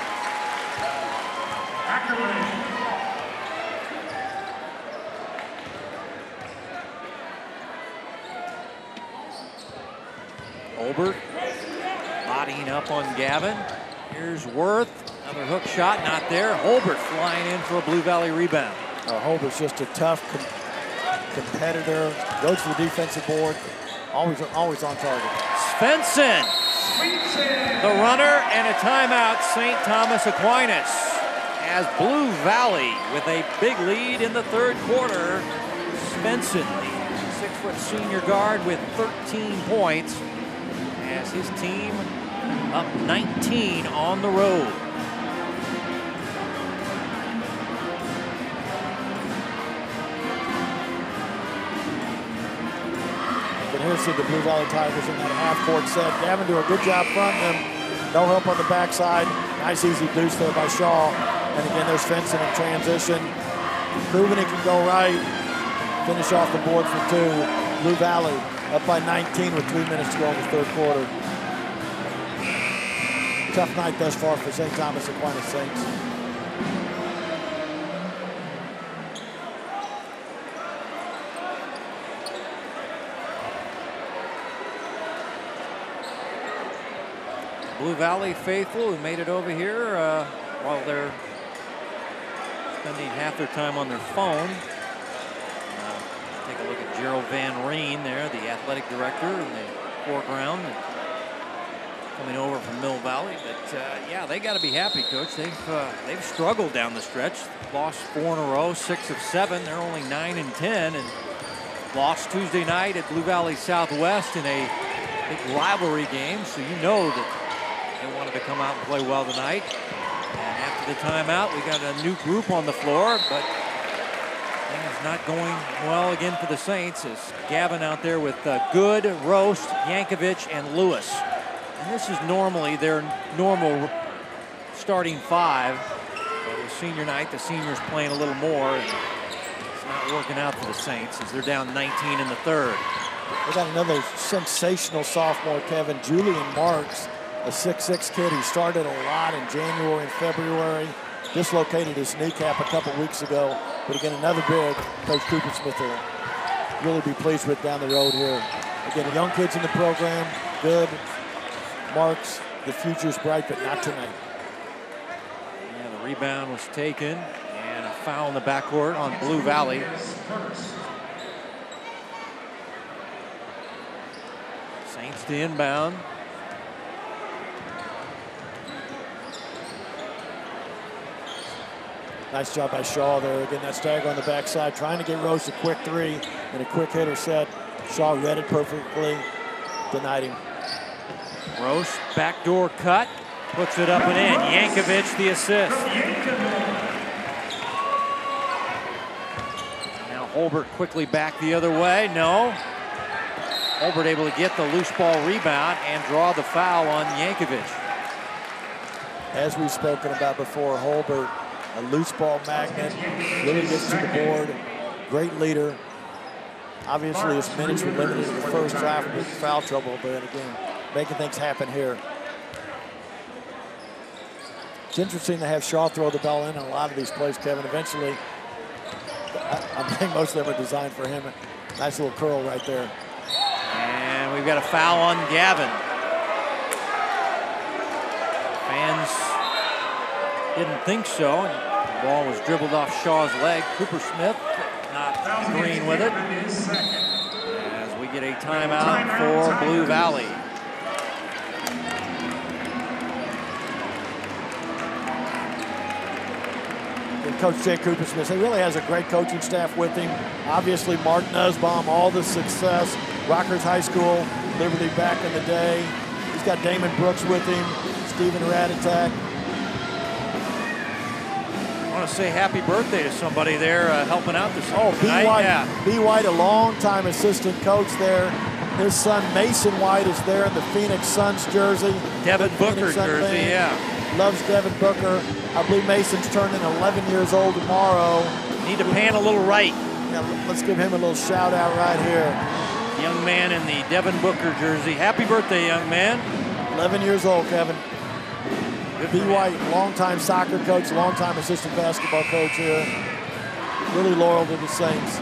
Holbert bodying up on Gavin. Here's Worth. Another hook shot, not there. Holbert flying in for a Blue Valley rebound. Holbert's just a tough competitor. Goes to the defensive board. Always on target. Svensson, the runner, and a timeout. St. Thomas Aquinas has Blue Valley with a big lead in the third quarter. Svensson, the 6-foot senior guard, with 13 points. As his team up 19 on the road. You can here see the Blue Valley Tigers in that half-court set. Gavin do a good job fronting them. No help on the backside. Nice easy deuce there by Shaw. And again, there's Svensson in transition. Proving he can go right. Finish off the board for 2. Blue Valley up by 19 with 3 minutes to go in the third quarter. Tough night thus far for St. Thomas Aquinas Saints. Blue Valley faithful who made it over here while they're spending half their time on their phone. Take a look at Gerald Van Reen there, the athletic director in the foreground, coming over from Mill Valley. But yeah, they got to be happy, Coach. They've struggled down the stretch. Lost 4 in a row, 6 of 7. They're only 9 and 10, and lost Tuesday night at Blue Valley Southwest in a big rivalry game. So you know that they wanted to come out and play well tonight. And after the timeout, we got a new group on the floor, but things not going well again for the Saints as Gavin out there with Good, Roast, Yankovic, and Lewis. And this is normally their normal starting five. But with senior night, the seniors playing a little more. And it's not working out for the Saints as they're down 19 in the third. We got another sensational sophomore, Kevin. Julian Marks, a 6'6" kid. He started a lot in January and February. Dislocated his kneecap a couple weeks ago. But again, another big Coach Cooper Smith will really be pleased with down the road here. Again, young kids in the program, good. Marks, the future's bright, but not tonight. Yeah, the rebound was taken, and a foul in the backcourt on Blue Valley. Saints to inbound. Nice job by Shaw there. Again, that stagger on the backside, trying to get Rose a quick three and a quick hitter set. Shaw read it perfectly, denied him. Rose, backdoor cut, puts it up and in. Yankovic the assist. Now Holbert quickly back the other way. No. Holbert able to get the loose ball rebound and draw the foul on Yankovic. As we've spoken about before, Holbert, a loose ball magnet, really gets to the board. Great leader. Obviously, his minutes were limited in the first half with foul trouble, but again, making things happen here. It's interesting to have Shaw throw the ball in a lot of these plays, Kevin. Eventually, I think most of them are designed for him. Nice little curl right there. And we've got a foul on Gavin. Fans didn't think so. And the ball was dribbled off Shaw's leg. Cooper Smith not agreeing with it. As we get a timeout for Blue Valley. And Coach Jay Cooper Smith, he really has a great coaching staff with him. Obviously, Mark Nussbaum, all the success. Rockers High School, Liberty back in the day. He's got Damon Brooks with him, Stephen Ratatak. I want to say happy birthday to somebody there helping out this B. night. White, Yeah. B. White, a longtime assistant coach there. His son Mason White is there in the Phoenix Suns jersey. Devin Booker Phoenix Sun jersey, fan. yeah. Loves Devin Booker. I believe Mason's turning 11 years old tomorrow. Need to pan a little right. Yeah, let's give him a little shout out right here. Young man in the Devin Booker jersey. Happy birthday, young man. 11 years old, Kevin. Good B. for him. White, longtime soccer coach, longtime assistant basketball coach here. Really loyal to the Saints.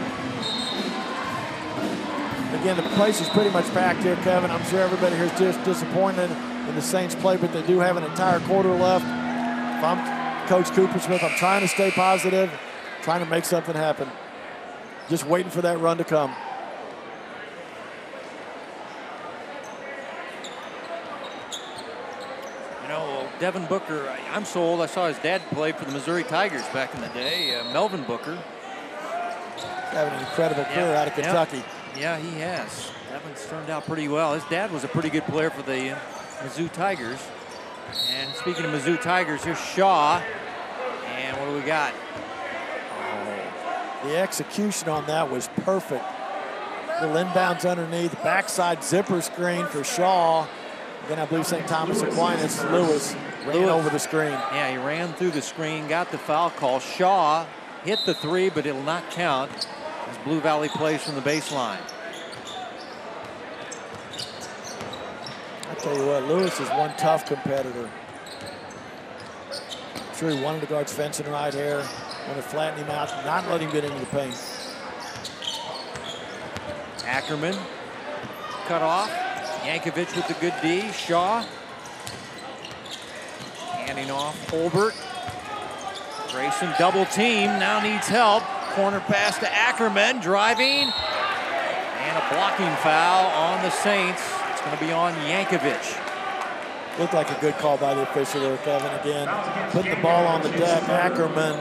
Again, the place is pretty much packed here, Kevin. I'm sure everybody here is just disappointed in the Saints play, but they do have an entire quarter left. If I'm Coach Cooper Smith, I'm trying to stay positive, trying to make something happen. Just waiting for that run to come. You know, Devin Booker, I'm so old, I saw his dad play for the Missouri Tigers back in the day, Melvin Booker. Having an incredible career out of Kentucky. Yeah, he has. Devin's turned out pretty well. His dad was a pretty good player for the Mizzou Tigers. And speaking of Mizzou Tigers, here's Shaw. And what do we got? The execution on that was perfect. Little inbounds underneath, backside zipper screen for Shaw. Then I believe St. Thomas Aquinas, Lewis ran over the screen. Yeah, he ran through the screen, got the foul call. Shaw hit the three, but it'll not count as Blue Valley plays from the baseline. I tell you what, Lewis is one tough competitor. I'm sure he wanted to guard Svensson right here. Want to flatten him out, not let him get into the paint. Ackerman cut off. Yankovic with the good D. Shaw handing off Holbert. Grayson double team, now needs help. Corner pass to Ackerman, driving. And a blocking foul on the Saints. It's going to be on Yankovic. Looked like a good call by the official there, Kevin. Again, putting the ball on the deck. Ackerman,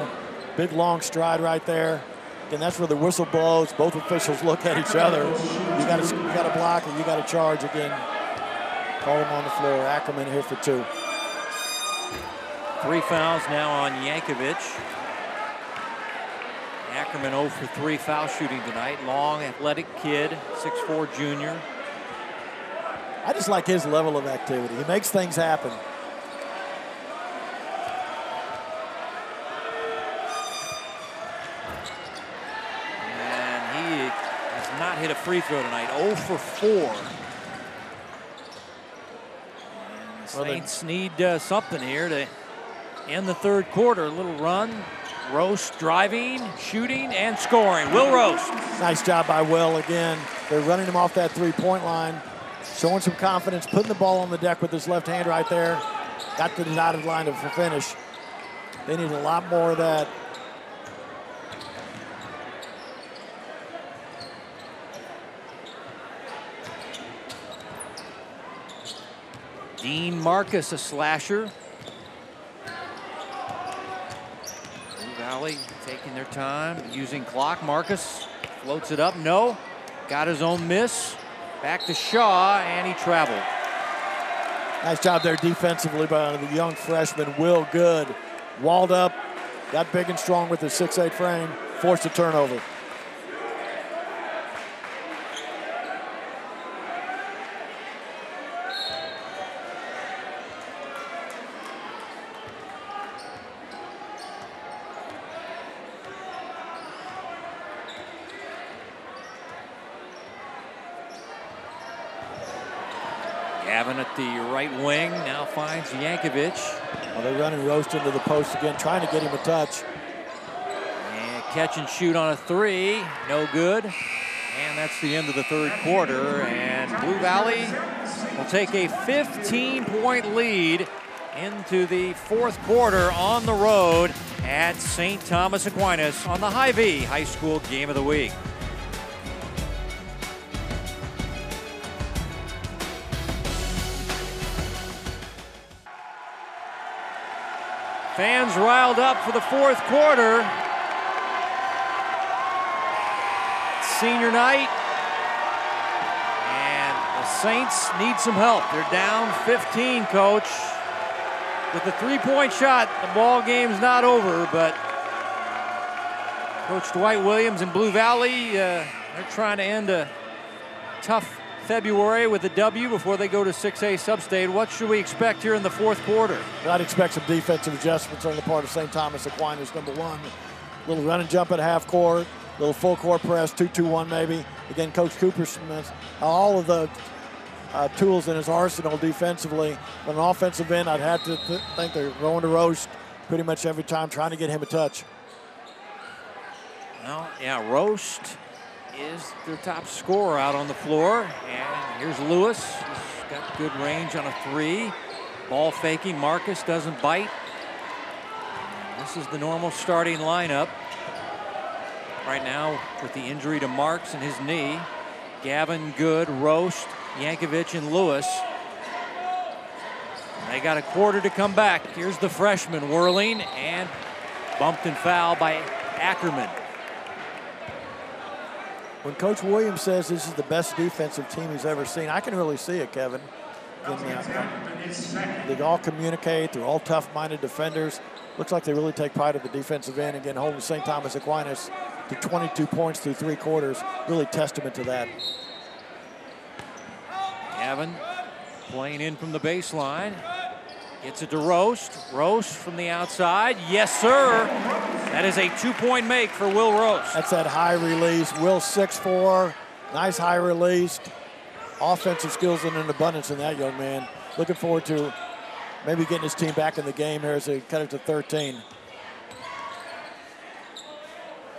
big long stride right there. And that's where the whistle blows. Both officials look at each other. You got to block or you got to charge again. Call him on the floor. Ackerman here for two. 3 fouls now on Yankovic. Ackerman 0 for 3 foul shooting tonight. Long, athletic kid, 6'4" junior. I just like his level of activity. He makes things happen. And he has not hit a free throw tonight, 0 for 4. And the Saints need something here to end the third quarter. A little run. Roast driving, shooting, and scoring. Will Roast. Nice job by Will again. They're running him off that three-point line, showing some confidence, putting the ball on the deck with his left hand right there. Got to the dotted line for finish. They need a lot more of that. Dean Marcus, a slasher. Valley taking their time, using clock. Marcus floats it up. No. Got his own miss. Back to Shaw, and he traveled. Nice job there defensively by the young freshman, Will Good. Walled up, got big and strong with his 6'8" frame, forced a turnover. Gavin at the right wing now finds Yankovic. Well, they're running Roast into the post again, trying to get him a touch. And catch and shoot on a three, no good. And that's the end of the third quarter. And Blue Valley will take a 15-point lead into the fourth quarter on the road at St. Thomas Aquinas on the Hy-Vee High School Game of the Week. Fans riled up for the fourth quarter. Senior night. And the Saints need some help. They're down 15, Coach. With the three-point shot, the ball game's not over, but Coach Dwight Williams and Blue Valley, they're trying to end a tough February with a W before they go to 6A Substate. What should we expect here in the fourth quarter? Well, I'd expect some defensive adjustments on the part of St. Thomas Aquinas, number one. Little run and jump at half court, little full court press, 2-2-1 maybe. Again, Coach Cooper Smith, all of the tools in his arsenal defensively. On an offensive end, I'd have to think they're going to Roast pretty much every time, trying to get him a touch. Well, yeah, Roast is their top scorer out on the floor. And here's Lewis. He's got good range on a three. Ball faking. Marcus doesn't bite. This is the normal starting lineup. Right now, with the injury to Marks and his knee, Gavin, Good, Roast, Yankovic, and Lewis. They got a quarter to come back. Here's the freshman whirling and bumped and fouled by Ackerman. When Coach Williams says this is the best defensive team he's ever seen, I can really see it, Kevin. They all communicate. They're all tough-minded defenders. Looks like they really take pride at the defensive end. Again, holding St. Thomas Aquinas to 22 points through three quarters. Really testament to that. Gavin playing in from the baseline. Gets it to Roast. Roast from the outside. Yes, sir. That is a two-point make for Will Roast. That's that high release. Will 6'4", nice high release. Offensive skills in an abundance in that young man. Looking forward to maybe getting his team back in the game here as they cut it to 13.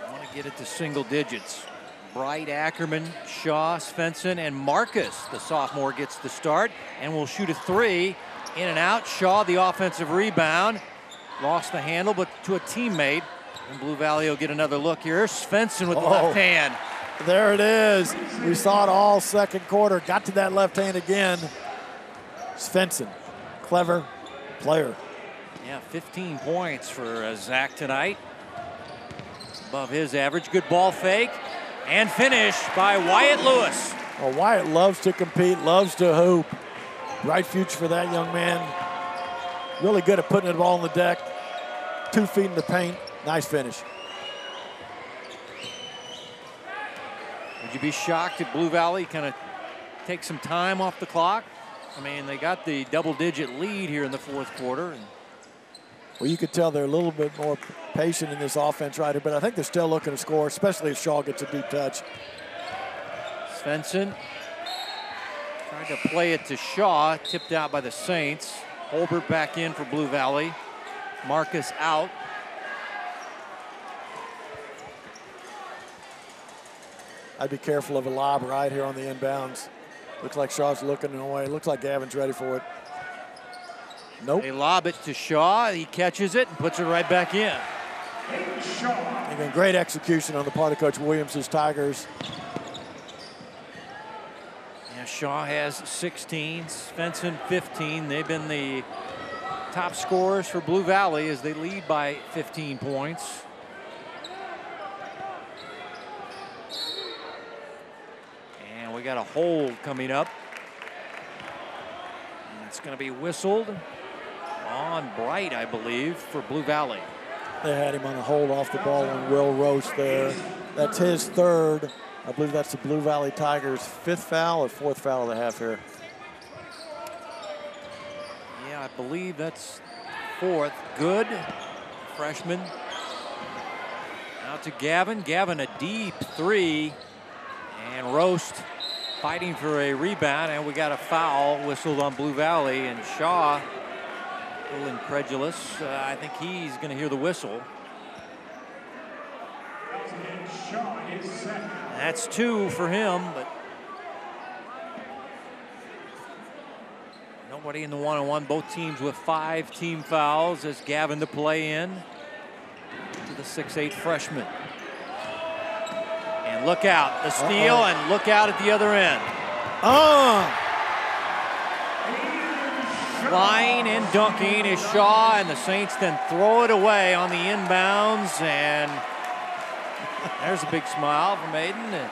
I want to get it to single digits. Bright, Ackerman, Shaw, Svensson, and Marcus, the sophomore, gets the start and will shoot a three. In and out. Shaw, the offensive rebound. Lost the handle, but to a teammate. And Blue Valley will get another look here. Svensson with the left hand. There it is. We saw it all second quarter. Got to that left hand again. Svensson, clever player. Yeah, 15 points for Zach tonight. Above his average. Good ball fake. And finish by Wyatt Lewis. Well, Wyatt loves to compete, loves to hoop. Bright future for that young man. Really good at putting the ball on the deck. 2 feet in the paint. Nice finish. Would you be shocked if Blue Valley kind of take some time off the clock? I mean, they got the double-digit lead here in the fourth quarter. Well, you could tell they're a little bit more patient in this offense right here, but I think they're still looking to score, especially if Shaw gets a deep touch. Svensson tried to play it to Shaw, tipped out by the Saints. Holbert back in for Blue Valley. Marcus out. I'd be careful of a lob right here on the inbounds. Looks like Shaw's looking away. Looks like Gavin's ready for it. Nope. They lob it to Shaw. He catches it and puts it right back in. Again, great execution on the part of Coach Williams' Tigers. Yeah, Shaw has 16, Svensson 15. They've been the top scorers for Blue Valley as they lead by 15 points. And we got a hold coming up. And it's going to be whistled on Bright, I believe, for Blue Valley. They had him on a hold off the ball on Will Roach there. That's his third. I believe that's the Blue Valley Tigers' fifth foul or fourth foul of the half here. Yeah, I believe that's fourth. Good. Freshman. Out to Gavin. Gavin a deep three. And Roast fighting for a rebound. And we got a foul whistled on Blue Valley. And Shaw, a little incredulous. I think he's going to hear the whistle. That's two for him, but nobody in the one-on-one. Both teams with 5 team fouls as Gavin to play in to the 6'8" freshman. And look out, the steal, and look out at the other end. Flying and dunking is Shaw, and the Saints then throw it away on the inbounds, and there's a big smile from Aiden.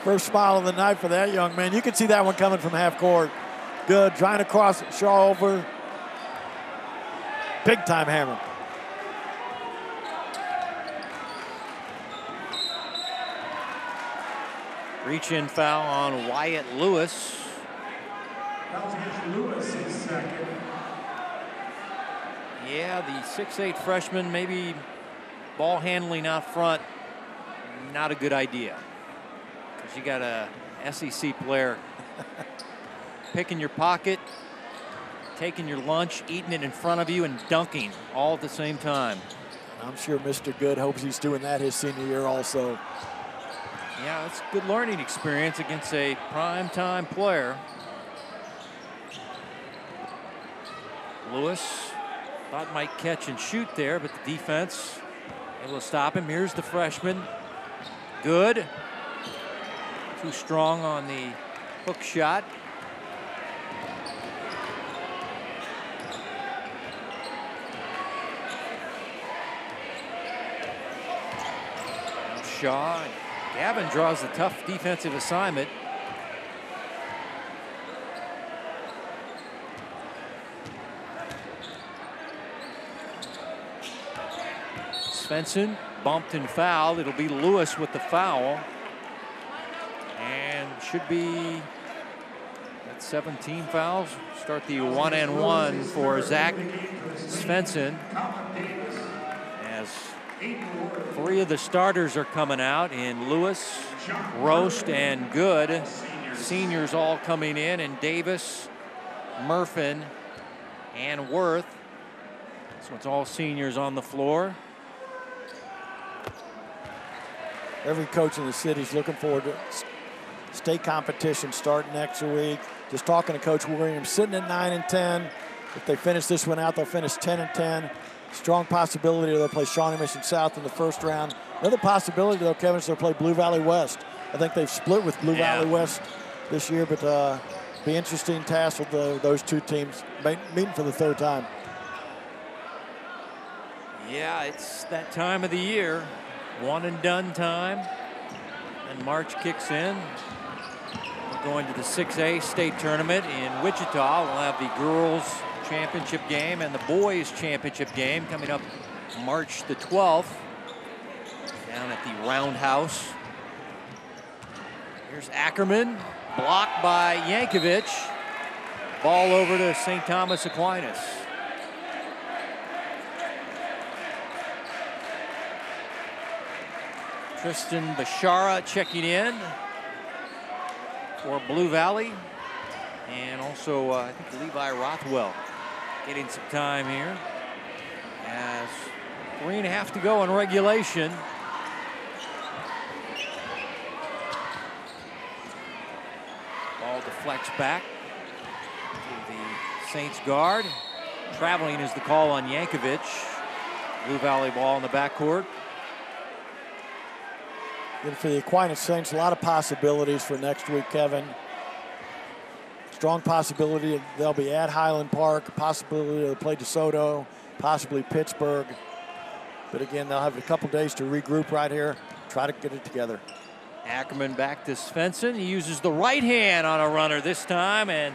First smile of the night for that young man. You can see that one coming from half court. Good, trying to cross Shaw over. Big time hammer. Reach-in foul on Wyatt Lewis. Lewis is second. Yeah, the 6'8" freshman, maybe ball handling out front, not a good idea. Because you got a SEC player picking your pocket, taking your lunch, eating it in front of you, and dunking all at the same time. I'm sure Mr. Good hopes he's doing that his senior year also. Yeah, it's a good learning experience against a prime-time player. Lewis thought might catch and shoot there, but the defense able to stop him. Here's the freshman. Good. Too strong on the hook shot. Now Shaw. Gavin draws a tough defensive assignment. Svensson bumped and fouled. It'll be Lewis with the foul. And should be at 17 fouls. Start the 1-and-1 for Zach Svensson. As 3 of the starters are coming out in Lewis, Roast, and Good. Seniors all coming in, and Davis, Murfin, and Worth. So it's all seniors on the floor. Every coach in the city is looking forward to state competition starting next week. Just talking to Coach Williams, sitting at 9-10. If they finish this one out, they'll finish 10-10. Strong possibility they'll play Shawnee Mission South in the first round. Another possibility, though, Kevin, is they'll play Blue Valley West. I think they've split with Blue Valley West this year, but be interesting task with those two teams meeting for the third time. Yeah, it's that time of the year. One and done time. And March kicks in. We're going to the 6A state tournament in Wichita. We'll have the girls championship game and the boys championship game coming up March the 12th down at the Roundhouse. Here's Ackerman, blocked by Yankovic. Ball over to St. Thomas Aquinas. Tristan Bashara checking in for Blue Valley. And also, I think Levi Rothwell getting some time here. As 3.5 to go in regulation. Ball deflects back to the Saints guard. Traveling is the call on Yankovic. Blue Valley ball in the backcourt. And for the Aquinas Saints, a lot of possibilities for next week, Kevin. Strong possibility they'll be at Highland Park, possibility they'll play DeSoto, possibly Pittsburgh. But again, they'll have a couple days to regroup right here, try to get it together. Ackerman back to Svensson. He uses the right hand on a runner this time, and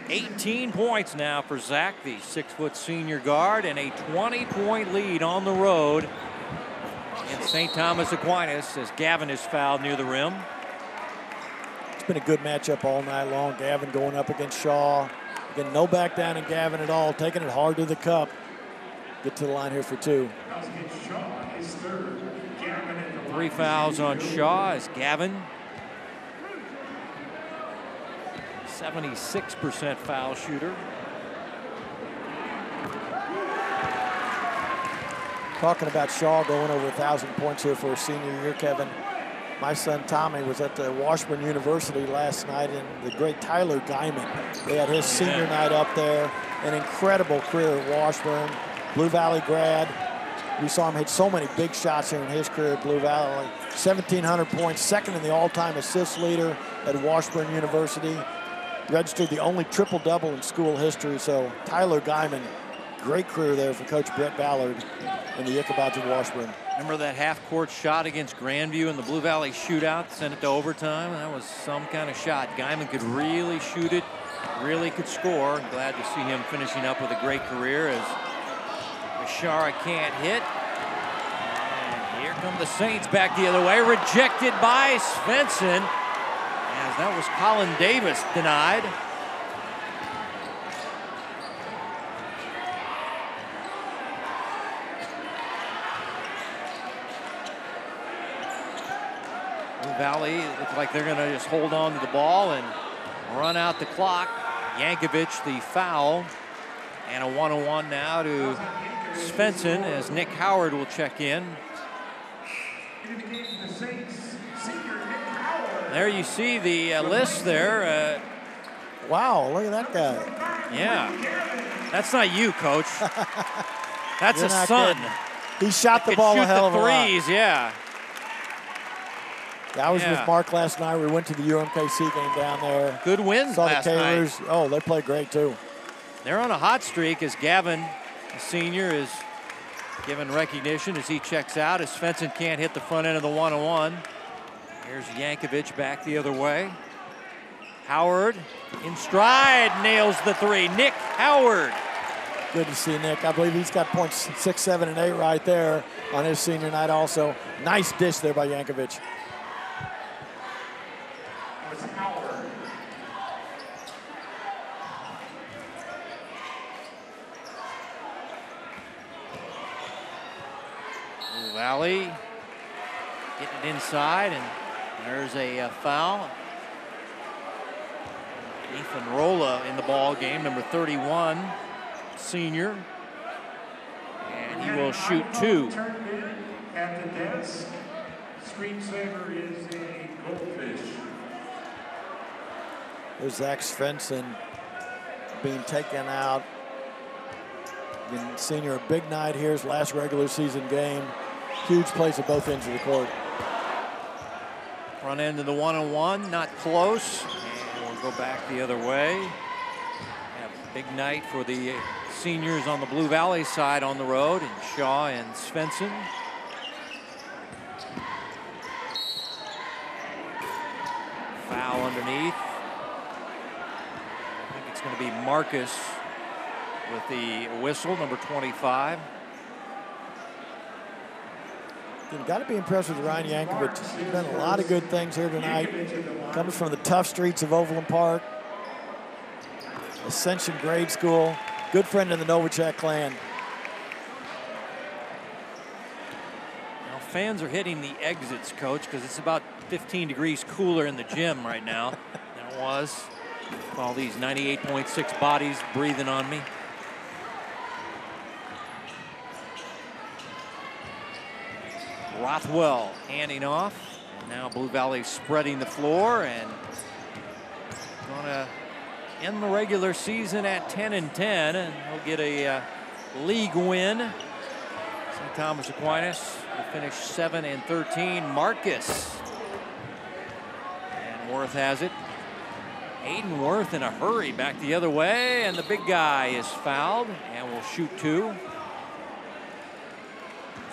18 points now for Zach, the 6-foot senior guard, and a 20-point lead on the road in St. Thomas Aquinas as Gavin is fouled near the rim. It's been a good matchup all night long. Gavin going up against Shaw. Again, no back down in Gavin at all, taking it hard to the cup. Get to the line here for 2. 3 fouls on Shaw as Gavin, 76% foul shooter. Talking about Shaw going over 1,000 points here for a senior year, Kevin. My son Tommy was at the Washburn University last night, and the great Tyler Guyman. They had his senior night up there. An incredible career at Washburn. Blue Valley grad. We saw him hit so many big shots here in his career at Blue Valley. 1,700 points, second in the all-time assist leader at Washburn University. Registered the only triple-double in school history. So Tyler Guyman, great career there for Coach Brett Ballard in the Ichabod's of Washburn. Remember that half-court shot against Grandview in the Blue Valley shootout, sent it to overtime? That was some kind of shot. Guyman could really shoot it, really could score. Glad to see him finishing up with a great career as Bashara can't hit. And here come the Saints back the other way, rejected by Svensson, as that was Colin Davis denied. Valley looks like they're going to just hold on to the ball and run out the clock. Yankovic, the foul, and a 1-on-1 now to Svensson as Nick Howard will check in. There you see the list there. Wow, look at that guy. Yeah, that's not you, Coach. That's his son. Kidding. He shot the ball a hell of a lot. Threes, yeah. I was with Mark last night. We went to the UMKC game down there. Good win Saw last the night. Oh, they played great too. They're on a hot streak as Gavin, the senior, is given recognition as he checks out, as Svensson can't hit the front end of the 1-on-1. Here's Yankovic back the other way. Howard in stride, nails the 3. Nick Howard. Good to see Nick. I believe he's got points 6, 7, and 8 right there on his senior night also. Nice dish there by Yankovic. Valley getting it inside, and there's a foul. Ethan Rolla in the ball game, number 31, senior, and he will shoot 2. At the desk, screensaver is a goldfish. There's Zach Svensson being taken out. Again, senior, a big night here, his last regular season game. Huge plays at both ends of the court. Front end of the 1-on-1, not close. And we'll go back the other way. Have a big night for the seniors on the Blue Valley side on the road, and Shaw and Svensson. Foul underneath. I think it's going to be Marcus with the whistle, number 25. You've got to be impressed with Ryan Yankovic. He's done a lot of good things here tonight. Comes from the tough streets of Overland Park. Ascension Grade School, good friend of the Novacek clan. Now fans are hitting the exits, Coach, because it's about 15 degrees cooler in the gym right now than it was. All these 98.6 bodies breathing on me. Rothwell handing off. And now Blue Valley spreading the floor and going to end the regular season at 10-10, and he'll get a league win. St. Thomas Aquinas will finish 7-13. Marcus. And Worth has it. Aiden Worth in a hurry back the other way, and the big guy is fouled and will shoot two.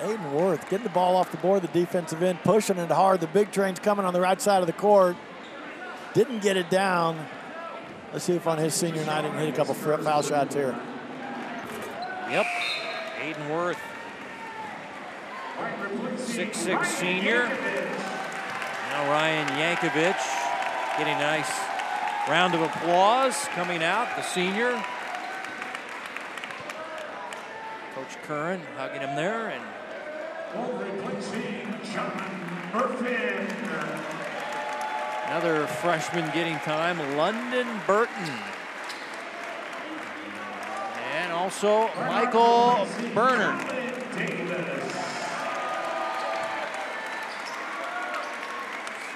Aiden Worth getting the ball off the board, the defensive end, pushing it hard. The big train's coming on the right side of the court. Didn't get it down. Let's see if on his senior night he can hit a couple foul shots here. Yep, Aiden Worth, 6'6" senior. Now Ryan Yankovic getting a nice round of applause coming out, the senior. Coach Curran hugging him there, and another freshman getting time, London Burton. And also Michael Bernard.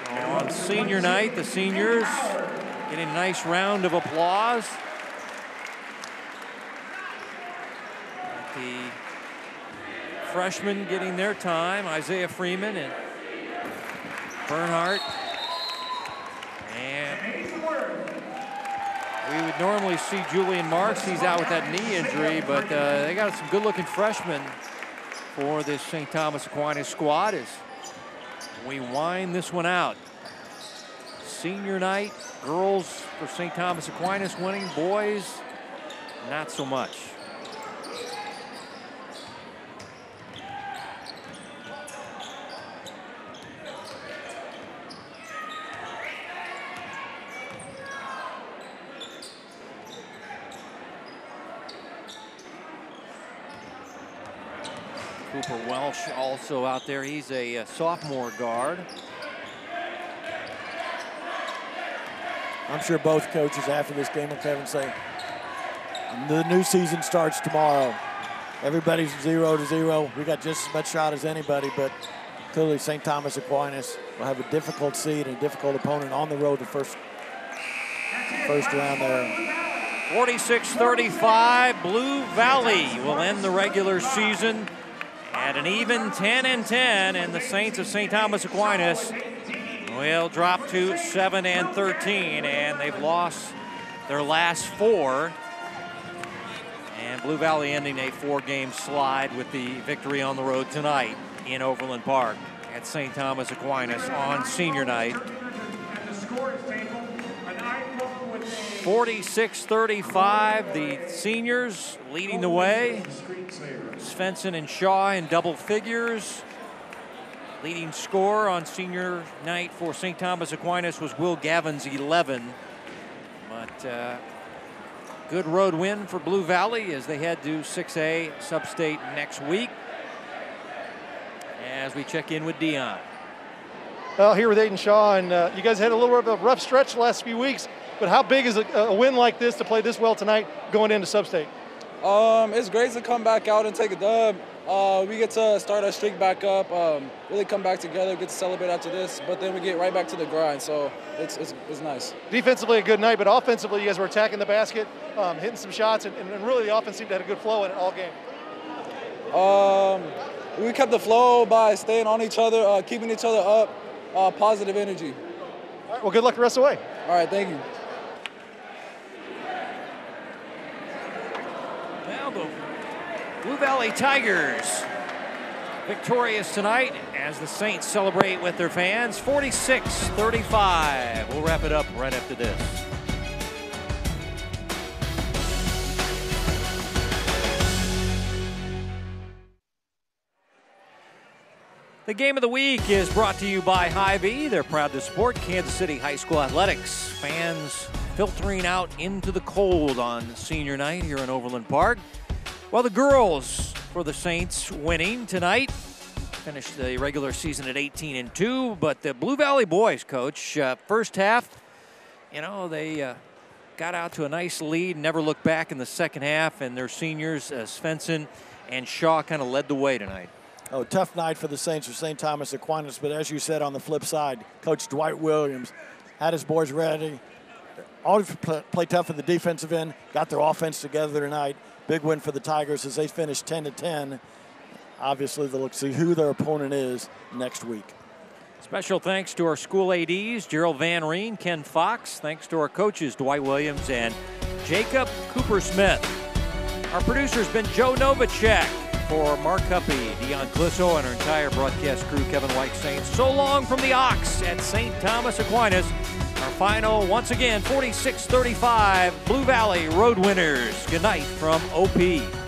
So on senior night, the seniors getting a nice round of applause. The freshmen getting their time, Isaiah Freeman and Bernhardt. And we would normally see Julian Marks. He's out with that knee injury, but they got some good-looking freshmen for this St. Thomas Aquinas squad as we wind this one out. Senior night, girls for St. Thomas Aquinas winning, boys not so much. Cooper Welsh also out there. He's a sophomore guard. I'm sure both coaches after this game will come and say, the new season starts tomorrow. Everybody's 0-0. We got just as much shot as anybody, but clearly St. Thomas Aquinas will have a difficult seed and a difficult opponent on the road the first round there. 46-35, Blue Valley will end the regular season at an even 10-10, and the Saints of St. Thomas Aquinas will drop to 7-13, and they've lost their last four. And Blue Valley ending a four-game slide with the victory on the road tonight in Overland Park at St. Thomas Aquinas on senior night. 46-35, the seniors leading the way. Svensson and Shaw in double figures. Leading scorer on senior night for St. Thomas Aquinas was Will Gavin's 11. But good road win for Blue Valley as they head to 6A Sub-State next week. As we check in with Dion. Well, here with Aiden Shaw, and you guys had a little bit of a rough stretch the last few weeks, but how big is a win like this to play this well tonight going into Sub-State? It's great to come back out and take a dub. We get to start our streak back up, really come back together, get to celebrate after this, but then we get right back to the grind, so it's nice. Defensively, a good night, but offensively, you guys were attacking the basket, hitting some shots, and really the offense seemed to have a good flow in it all game. We kept the flow by staying on each other, keeping each other up, positive energy. All right, well, good luck the rest of the way. All right, thank you. Well, the Blue Valley Tigers victorious tonight as the Saints celebrate with their fans. 46-35. We'll wrap it up right after this. The game of the week is brought to you by Hy-Vee. They're proud to support Kansas City High School athletics. Fans filtering out into the cold on senior night here in Overland Park. Well, the girls for the Saints winning tonight. Finished the regular season at 18-2, but the Blue Valley boys, Coach, first half, you know, they got out to a nice lead, never looked back in the second half, and their seniors, Svensson and Shaw, kind of led the way tonight. Oh, tough night for the Saints or St. Thomas Aquinas, but as you said on the flip side, Coach Dwight Williams had his boys ready. Always play tough at the defensive end, got their offense together tonight. Big win for the Tigers as they finished 10-10. Obviously, they'll look to see who their opponent is next week. Special thanks to our school ADs, Gerald Van Reen, Ken Fox. Thanks to our coaches, Dwight Williams and Jacob Cooper-Smith. Our producer's been Joe Novacek. For Mark Huppy, Dion Clisso, and our entire broadcast crew, Kevin White saying so long from the Ox at St. Thomas Aquinas. Our final, once again, 46-35, Blue Valley Road winners. Good night from OP.